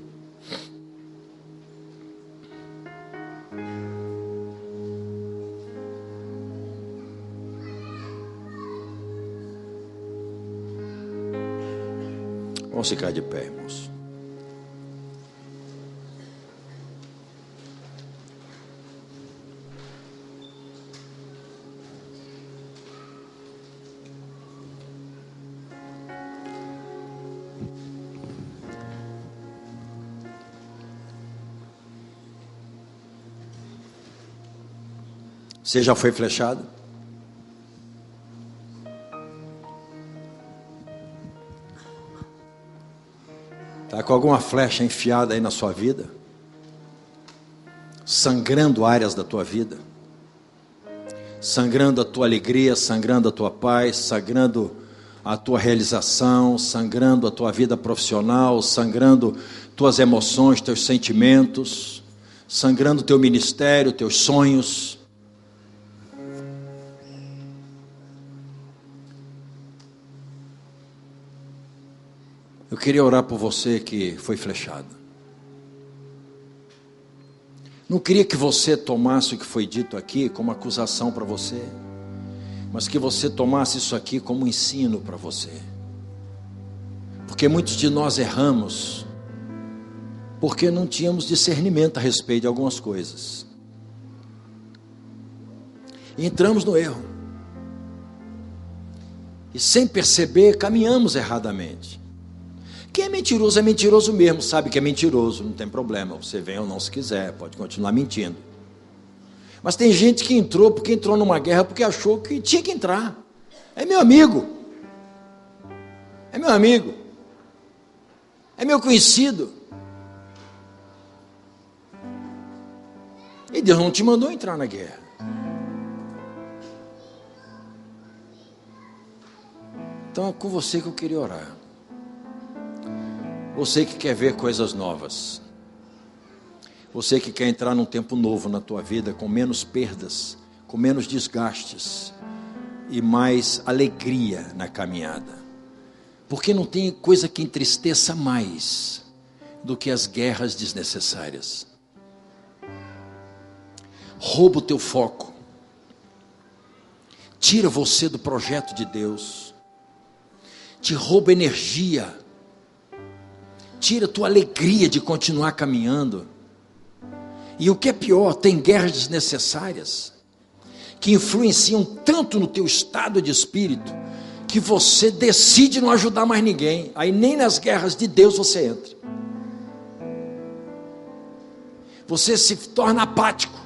Vamos ficar de pé, irmãos. Você já foi flechado? Está com alguma flecha enfiada aí na sua vida? Sangrando áreas da tua vida? sangrando a tua alegria, sangrando a tua paz, sangrando a tua realização, sangrando a tua vida profissional, sangrando tuas emoções, teus sentimentos, sangrando teu ministério, teus sonhos. Eu queria orar por você que foi flechado. Não queria que você tomasse o que foi dito aqui como acusação para você, mas que você tomasse isso aqui como ensino para você. Porque muitos de nós erramos porque não tínhamos discernimento a respeito de algumas coisas. E entramos no erro. E sem perceber, caminhamos erradamente. Quem é mentiroso mesmo, sabe que é mentiroso, não tem problema, você vem ou não se quiser, pode continuar mentindo. Mas tem gente que entrou porque entrou numa guerra porque achou que tinha que entrar. É meu amigo, é meu amigo, é meu conhecido. E Deus não te mandou entrar na guerra. Então é com você que eu queria orar. Você que quer ver coisas novas. Você que quer entrar num tempo novo na tua vida, com menos perdas, com menos desgastes e mais alegria na caminhada. Porque não tem coisa que entristeça mais do que as guerras desnecessárias. Rouba o teu foco. Tira você do projeto de Deus. Te rouba energia. Tira a tua alegria de continuar caminhando. E o que é pior, tem guerras desnecessárias que influenciam tanto no teu estado de espírito que você decide não ajudar mais ninguém. Aí nem nas guerras de Deus você entra. Você se torna apático.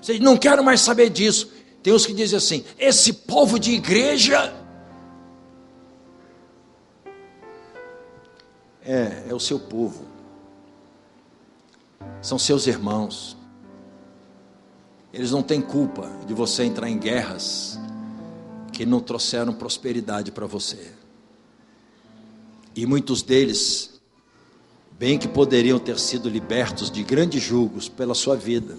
Você diz, não quero mais saber disso. Tem uns que dizem assim, esse povo de igreja é o seu povo, são seus irmãos. Eles não têm culpa de você entrar em guerras que não trouxeram prosperidade para você. E muitos deles, bem que poderiam ter sido libertos de grandes julgos pela sua vida.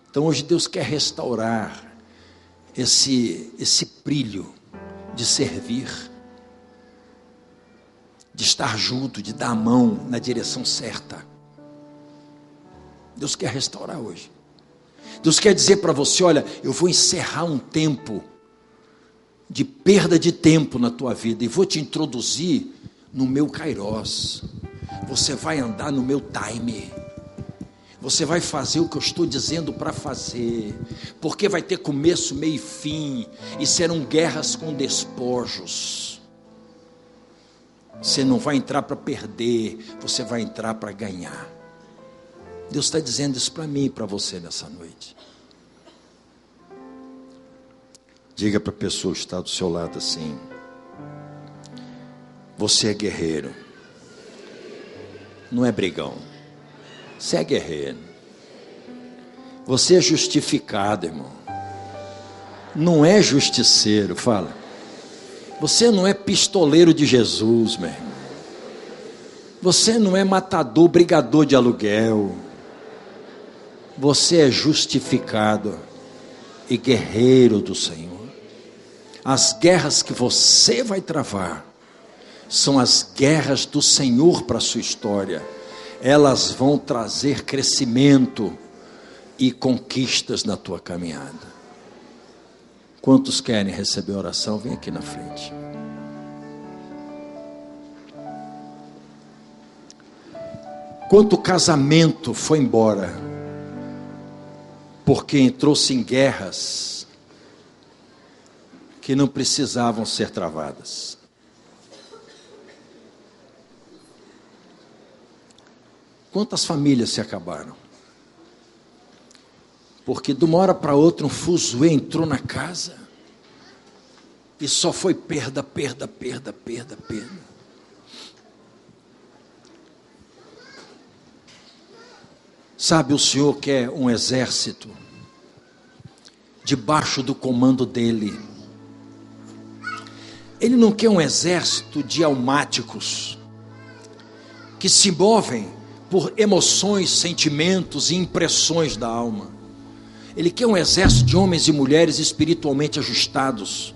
Então hoje Deus quer restaurar esse brilho de servir, de estar junto, de dar a mão na direção certa. Deus quer restaurar hoje. Deus quer dizer para você, olha, eu vou encerrar um tempo de perda de tempo na tua vida e vou te introduzir no meu Kairos. Você vai andar no meu time. Você vai fazer o que eu estou dizendo para fazer, porque vai ter começo, meio e fim, e serão guerras com despojos. Você não vai entrar para perder, você vai entrar para ganhar. Deus está dizendo isso para mim e para você nessa noite. Diga para a pessoa que está do seu lado assim: você é guerreiro, não é brigão. Você é guerreiro. Você é justificado, irmão. Não é justiceiro, fala. Você não é pistoleiro de Jesus, meu irmão. Você não é matador, brigador de aluguel. Você é justificado e guerreiro do Senhor. As guerras que você vai travar são as guerras do Senhor para a sua história. Elas vão trazer crescimento e conquistas na tua caminhada. Quantos querem receber oração? Vem aqui na frente. Quanto casamento foi embora porque entrou-se em guerras que não precisavam ser travadas. Quantas famílias se acabaram? Porque de uma hora para outra um fuzuê entrou na casa e só foi perda, perda, perda, perda, perda. Sabe, o Senhor quer um exército debaixo do comando dele. Ele não quer um exército de almáticos que se movem por emoções, sentimentos e impressões da alma. Ele quer um exército de homens e mulheres espiritualmente ajustados,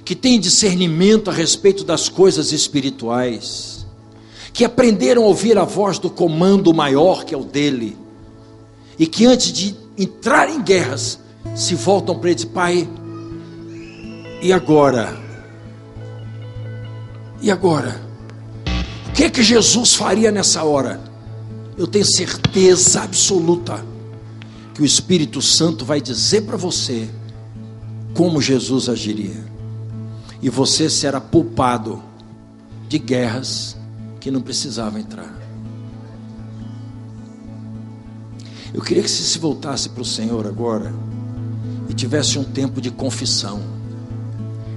que têm discernimento a respeito das coisas espirituais, que aprenderam a ouvir a voz do comando maior que é o dele, e que antes de entrar em guerras, se voltam para ele e dizem: Pai, e agora? E agora? O que é que Jesus faria nessa hora? Eu tenho certeza absoluta que o Espírito Santo vai dizer para você como Jesus agiria, e você será poupado de guerras que não precisava entrar. Eu queria que você se voltasse para o Senhor agora e tivesse um tempo de confissão,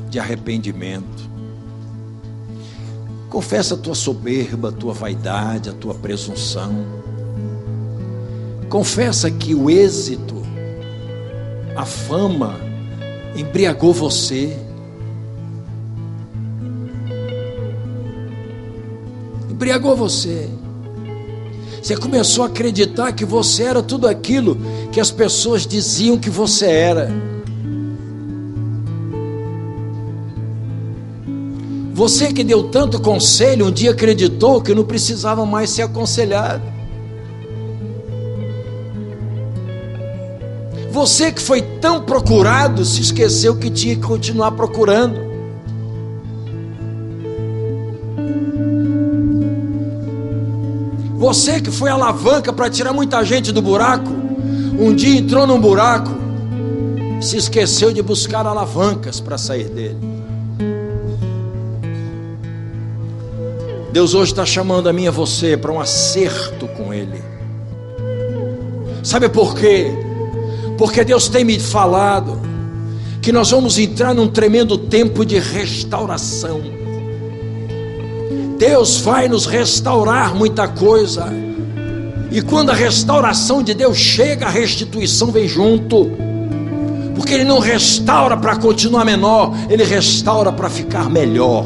de arrependimento. Confessa a tua soberba, a tua vaidade, a tua presunção. Confessa que o êxito, a fama, embriagou você. Embriagou você. Você começou a acreditar que você era tudo aquilo que as pessoas diziam que você era. Você que deu tanto conselho, um dia acreditou que não precisava mais ser aconselhado. Você que foi tão procurado, se esqueceu que tinha que continuar procurando. Você que foi alavanca para tirar muita gente do buraco, um dia entrou num buraco, se esqueceu de buscar alavancas para sair dele. Deus hoje está chamando a mim e a você para um acerto com Ele. Sabe por quê? Porque Deus tem me falado que nós vamos entrar num tremendo tempo de restauração. Deus vai nos restaurar muita coisa, e quando a restauração de Deus chega, a restituição vem junto, porque Ele não restaura para continuar menor, Ele restaura para ficar melhor.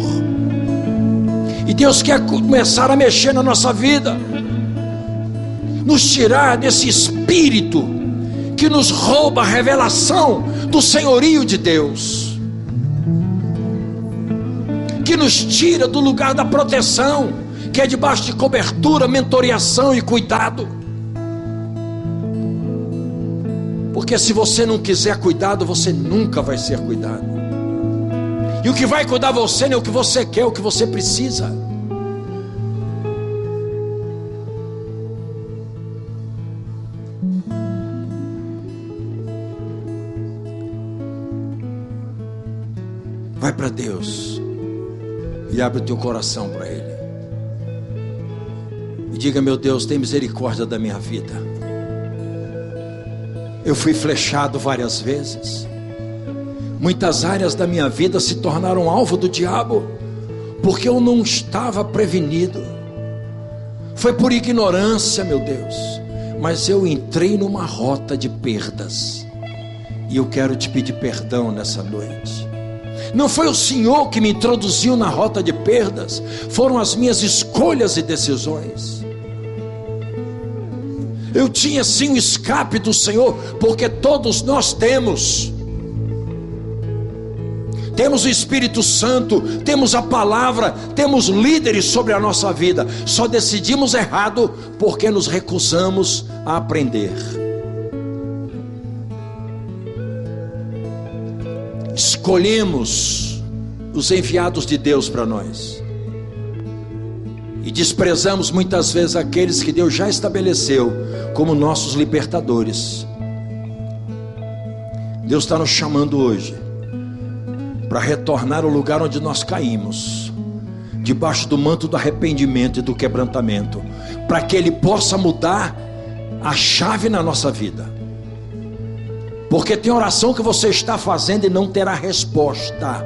E Deus quer começar a mexer na nossa vida, nos tirar desse espírito que nos rouba a revelação do senhorio de Deus, que nos tira do lugar da proteção, que é debaixo de cobertura, mentoreação e cuidado. Porque se você não quiser cuidado, você nunca vai ser cuidado. E o que vai cuidar você não é o que você quer, é o que você precisa. Vai para Deus e abre o teu coração para Ele e diga: meu Deus, tem misericórdia da minha vida. Eu fui flechado várias vezes, muitas áreas da minha vida se tornaram alvo do diabo, porque eu não estava prevenido. Foi por ignorância, meu Deus, mas eu entrei numa rota de perdas, e eu quero te pedir perdão nessa noite. Não foi o Senhor que me introduziu na rota de perdas, foram as minhas escolhas e decisões. Eu tinha sim o escape do Senhor, porque todos nós temos o Espírito Santo, temos a palavra, temos líderes sobre a nossa vida. Só decidimos errado porque nos recusamos a aprender. Escolhemos os enviados de Deus para nós e desprezamos muitas vezes aqueles que Deus já estabeleceu como nossos libertadores. Deus está nos chamando hoje para retornar ao lugar onde nós caímos, debaixo do manto do arrependimento e do quebrantamento, para que Ele possa mudar a chave na nossa vida. Porque tem oração que você está fazendo e não terá resposta,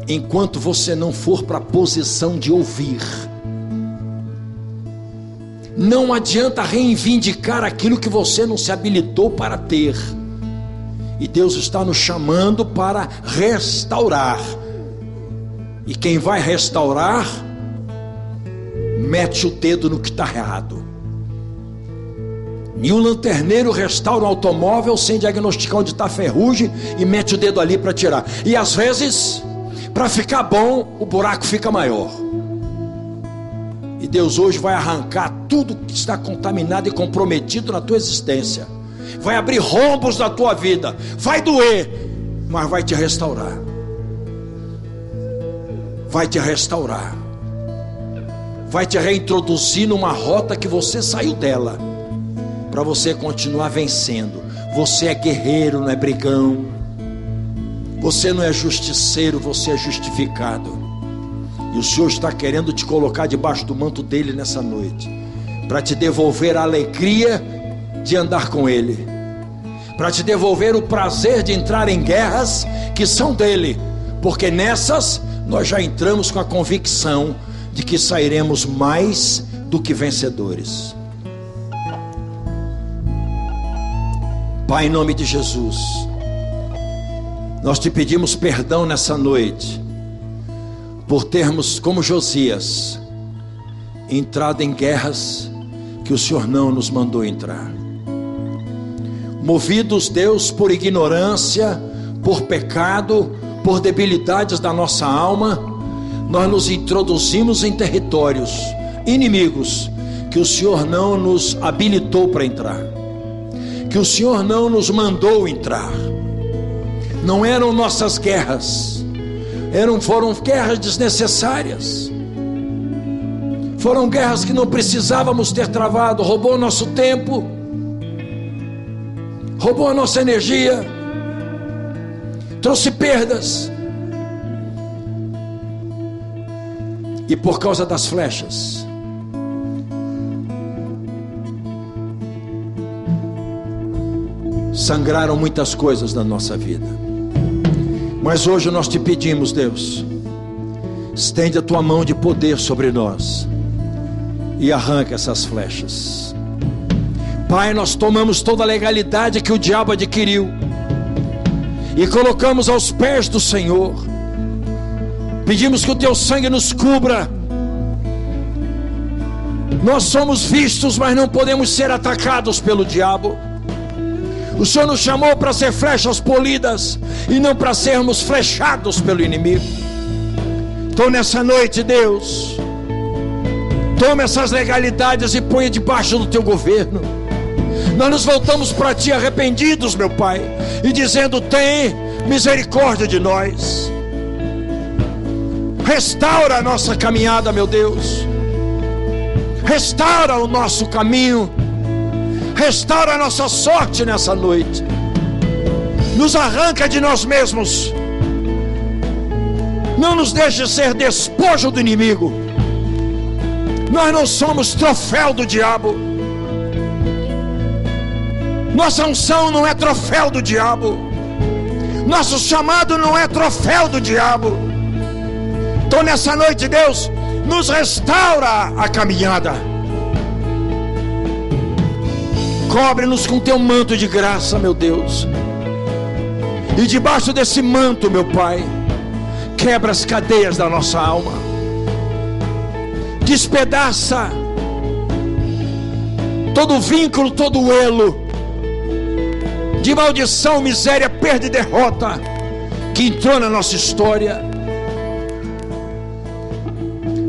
enquanto você não for para a posição de ouvir. Não adianta reivindicar aquilo que você não se habilitou para ter. E Deus está nos chamando para restaurar. E quem vai restaurar, mete o dedo no que está errado. Nenhum lanterneiro restaura um automóvel sem diagnosticar onde está a ferrugem e mete o dedo ali para tirar. E às vezes, para ficar bom, o buraco fica maior. E Deus hoje vai arrancar tudo que está contaminado e comprometido na tua existência. Vai abrir rombos na tua vida. Vai doer, mas vai te restaurar. Vai te restaurar. Vai te reintroduzir numa rota que você saiu dela, para você continuar vencendo. Você é guerreiro, não é brigão. Você não é justiceiro, você é justificado. E o Senhor está querendo te colocar debaixo do manto dele nessa noite, para te devolver a alegria de andar com ele, para te devolver o prazer de entrar em guerras que são dele, porque nessas nós já entramos com a convicção de que sairemos mais do que vencedores. Pai, em nome de Jesus, nós te pedimos perdão nessa noite por termos, como Josias, entrado em guerras que o Senhor não nos mandou entrar. Movidos, Deus, por ignorância, por pecado, por debilidades da nossa alma, nós nos introduzimos em territórios inimigos que o Senhor não nos habilitou para entrar, que o Senhor não nos mandou entrar. Não eram nossas guerras, foram guerras desnecessárias, foram guerras que não precisávamos ter travado. Roubou nosso tempo, roubou a nossa energia, trouxe perdas. E por causa das flechas, sangraram muitas coisas na nossa vida. Mas hoje nós te pedimos, Deus, estende a tua mão de poder sobre nós e arranca essas flechas. Pai, nós tomamos toda a legalidade que o diabo adquiriu e colocamos aos pés do Senhor. Pedimos que o teu sangue nos cubra. Nós somos vistos, mas não podemos ser atacados pelo diabo. O Senhor nos chamou para ser flechas polidas e não para sermos flechados pelo inimigo. Então nessa noite, Deus, toma essas legalidades e põe debaixo do teu governo. Nós nos voltamos para ti arrependidos, meu Pai, e dizendo: tem misericórdia de nós. Restaura a nossa caminhada, meu Deus. Restaura o nosso caminho. Restaura a nossa sorte nessa noite. Nos arranca de nós mesmos. Não nos deixe ser despojo do inimigo. Nós não somos troféu do diabo. Nossa unção não é troféu do diabo. Nosso chamado não é troféu do diabo. Então nessa noite, Deus, nos restaura a caminhada. Cobre-nos com teu manto de graça, meu Deus. E debaixo desse manto, meu Pai, quebra as cadeias da nossa alma. Despedaça todo vínculo, todo elo de maldição, miséria, perda e derrota que entrou na nossa história.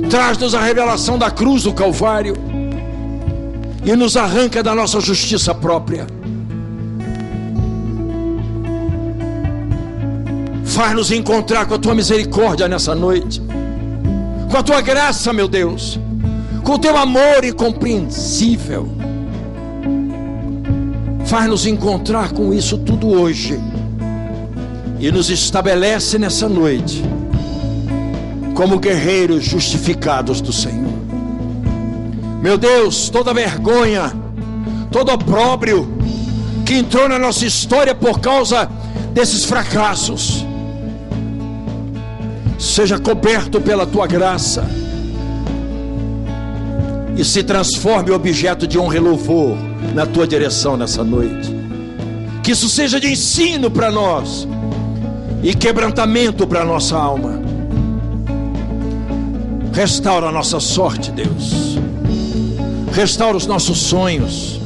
Traz-nos a revelação da cruz do Calvário e nos arranca da nossa justiça própria. Faz-nos encontrar com a tua misericórdia nessa noite, com a tua graça, meu Deus, com o teu amor incompreensível. Faz-nos encontrar com isso tudo hoje e nos estabelece nessa noite como guerreiros justificados do Senhor. Meu Deus, toda vergonha, todo opróbrio que entrou na nossa história por causa desses fracassos, seja coberto pela tua graça e se transforme em objeto de honra e louvor na tua direção nessa noite. Que isso seja de ensino para nós e quebrantamento para a nossa alma. Restaura a nossa sorte, Deus. Restaura os nossos sonhos.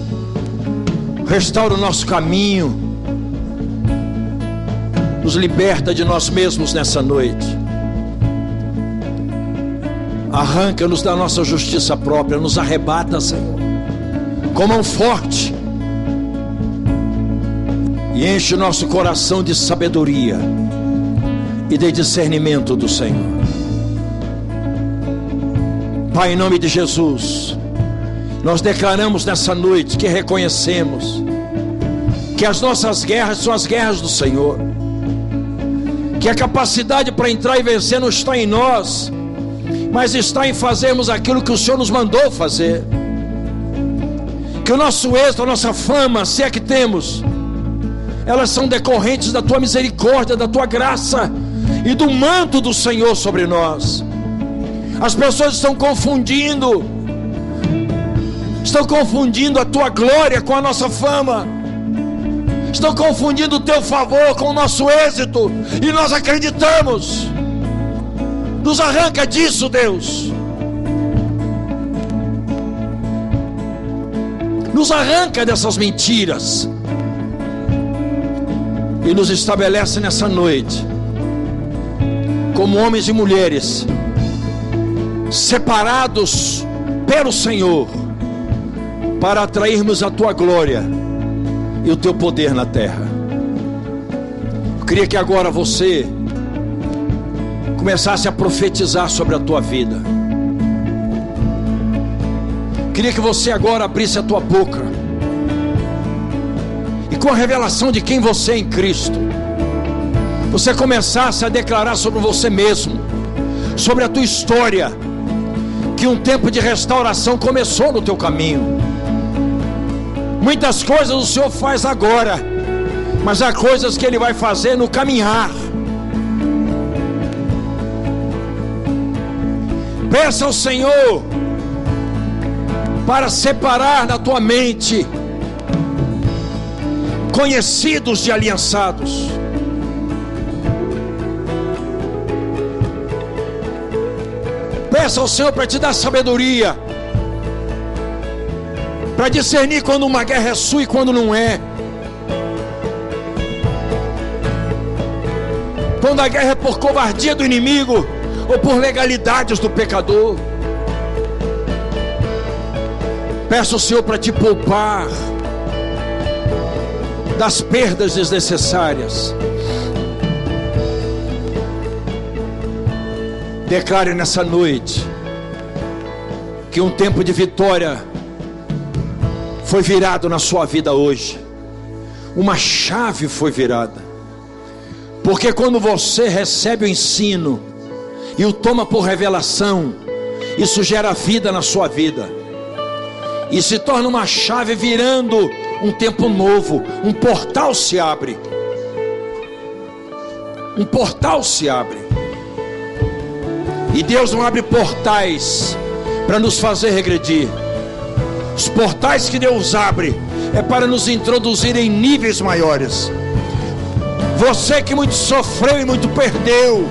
Restaura o nosso caminho. Nos liberta de nós mesmos nessa noite. Arranca-nos da nossa justiça própria. Nos arrebata, Senhor, com mão forte. E enche o nosso coração de sabedoria e de discernimento do Senhor. Pai, em nome de Jesus, nós declaramos nessa noite que reconhecemos que as nossas guerras são as guerras do Senhor, que a capacidade para entrar e vencer não está em nós, mas está em fazermos aquilo que o Senhor nos mandou fazer. Que o nosso êxito, a nossa fama, se é que temos, elas são decorrentes da Tua misericórdia, da Tua graça e do manto do Senhor sobre nós. As pessoas estão confundindo a Tua glória com a nossa fama, estão confundindo o Teu favor com o nosso êxito, e nós acreditamos. Nos arranca disso, Deus. Nos arranca dessas mentiras e nos estabelece nessa noite como homens e mulheres separados pelo Senhor, para atrairmos a Tua glória e o Teu poder na terra. Eu queria que agora você começasse a profetizar sobre a tua vida. Eu queria que você agora abrisse a tua boca e, com a revelação de quem você é em Cristo, você começasse a declarar sobre você mesmo, sobre a tua história, que um tempo de restauração começou no teu caminho. Muitas coisas o Senhor faz agora, mas há coisas que Ele vai fazer no caminhar. Peça ao Senhor para separar na tua mente conhecidos de aliançados. Peça ao Senhor para te dar sabedoria, para discernir quando uma guerra é sua e quando não é. Quando a guerra é por covardia do inimigo ou por legalidades do pecador. Peça ao Senhor para te poupar das perdas desnecessárias. Declare nessa noite que um tempo de vitória foi virado na sua vida hoje. Uma chave foi virada. Porque quando você recebe o ensino e o toma por revelação, isso gera vida na sua vida e se torna uma chave, virando um tempo novo. Um portal se abre. Um portal se abre. E Deus não abre portais para nos fazer regredir. Os portais que Deus abre é para nos introduzir em níveis maiores. Você que muito sofreu e muito perdeu,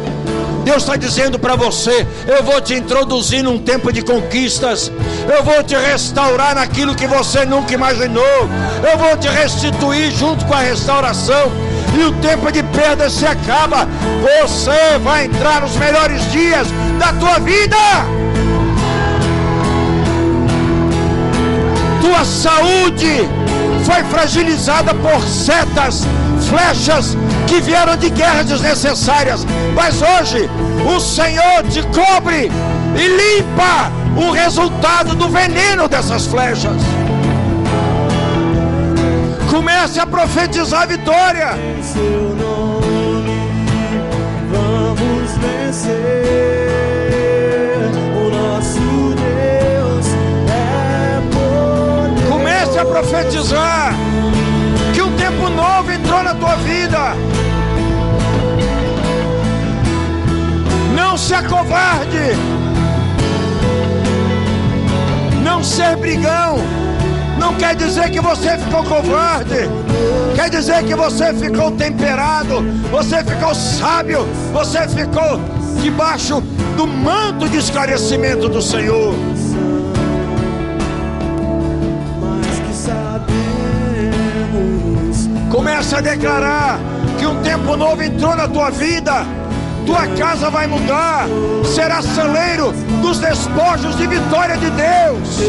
Deus está dizendo para você: eu vou te introduzir num tempo de conquistas. Eu vou te restaurar naquilo que você nunca imaginou. Eu vou te restituir junto com a restauração. E o tempo de perda se acaba. Você vai entrar nos melhores dias da tua vida. Tua saúde foi fragilizada por setas, flechas que vieram de guerras desnecessárias, mas hoje o Senhor te cobre e limpa o resultado do veneno dessas flechas. Comece a profetizar a vitória. Em seu nome vamos vencer. O nosso Deus é poder. Comece a profetizar que um tempo novo entrou na tua vida. Não se acovarde. Não ser brigão. Não quer dizer que você ficou covarde. Quer dizer que você ficou temperado, você ficou sábio, você ficou debaixo do manto de esclarecimento do Senhor. Mas que sabemos. Começa a declarar que um tempo novo entrou na tua vida. Tua casa vai mudar, será celeiro dos despojos de vitória de Deus.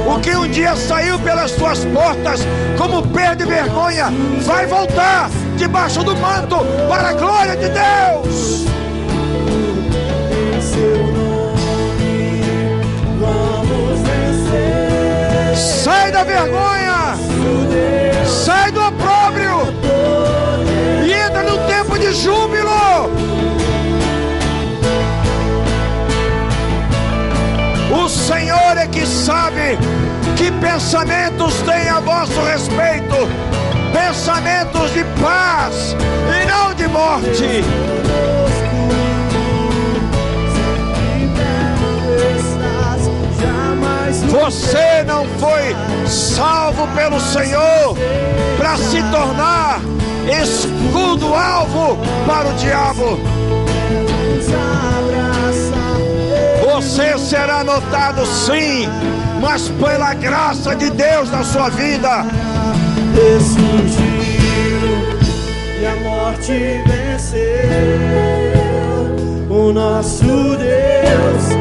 O que um dia saiu pelas tuas portas como perda e vergonha, vai voltar debaixo do manto para a glória de Deus. Sai da vergonha, sai do opróbrio e entra no tempo de júbilo. O Senhor é que sabe que pensamentos tem a vosso respeito, pensamentos de paz e não de morte. Você não foi salvo pelo Senhor para se tornar escudo alvo para o diabo. Você será notado sim, mas pela graça de Deus na sua vida. Ressurgiu e a morte venceu. O nosso Deus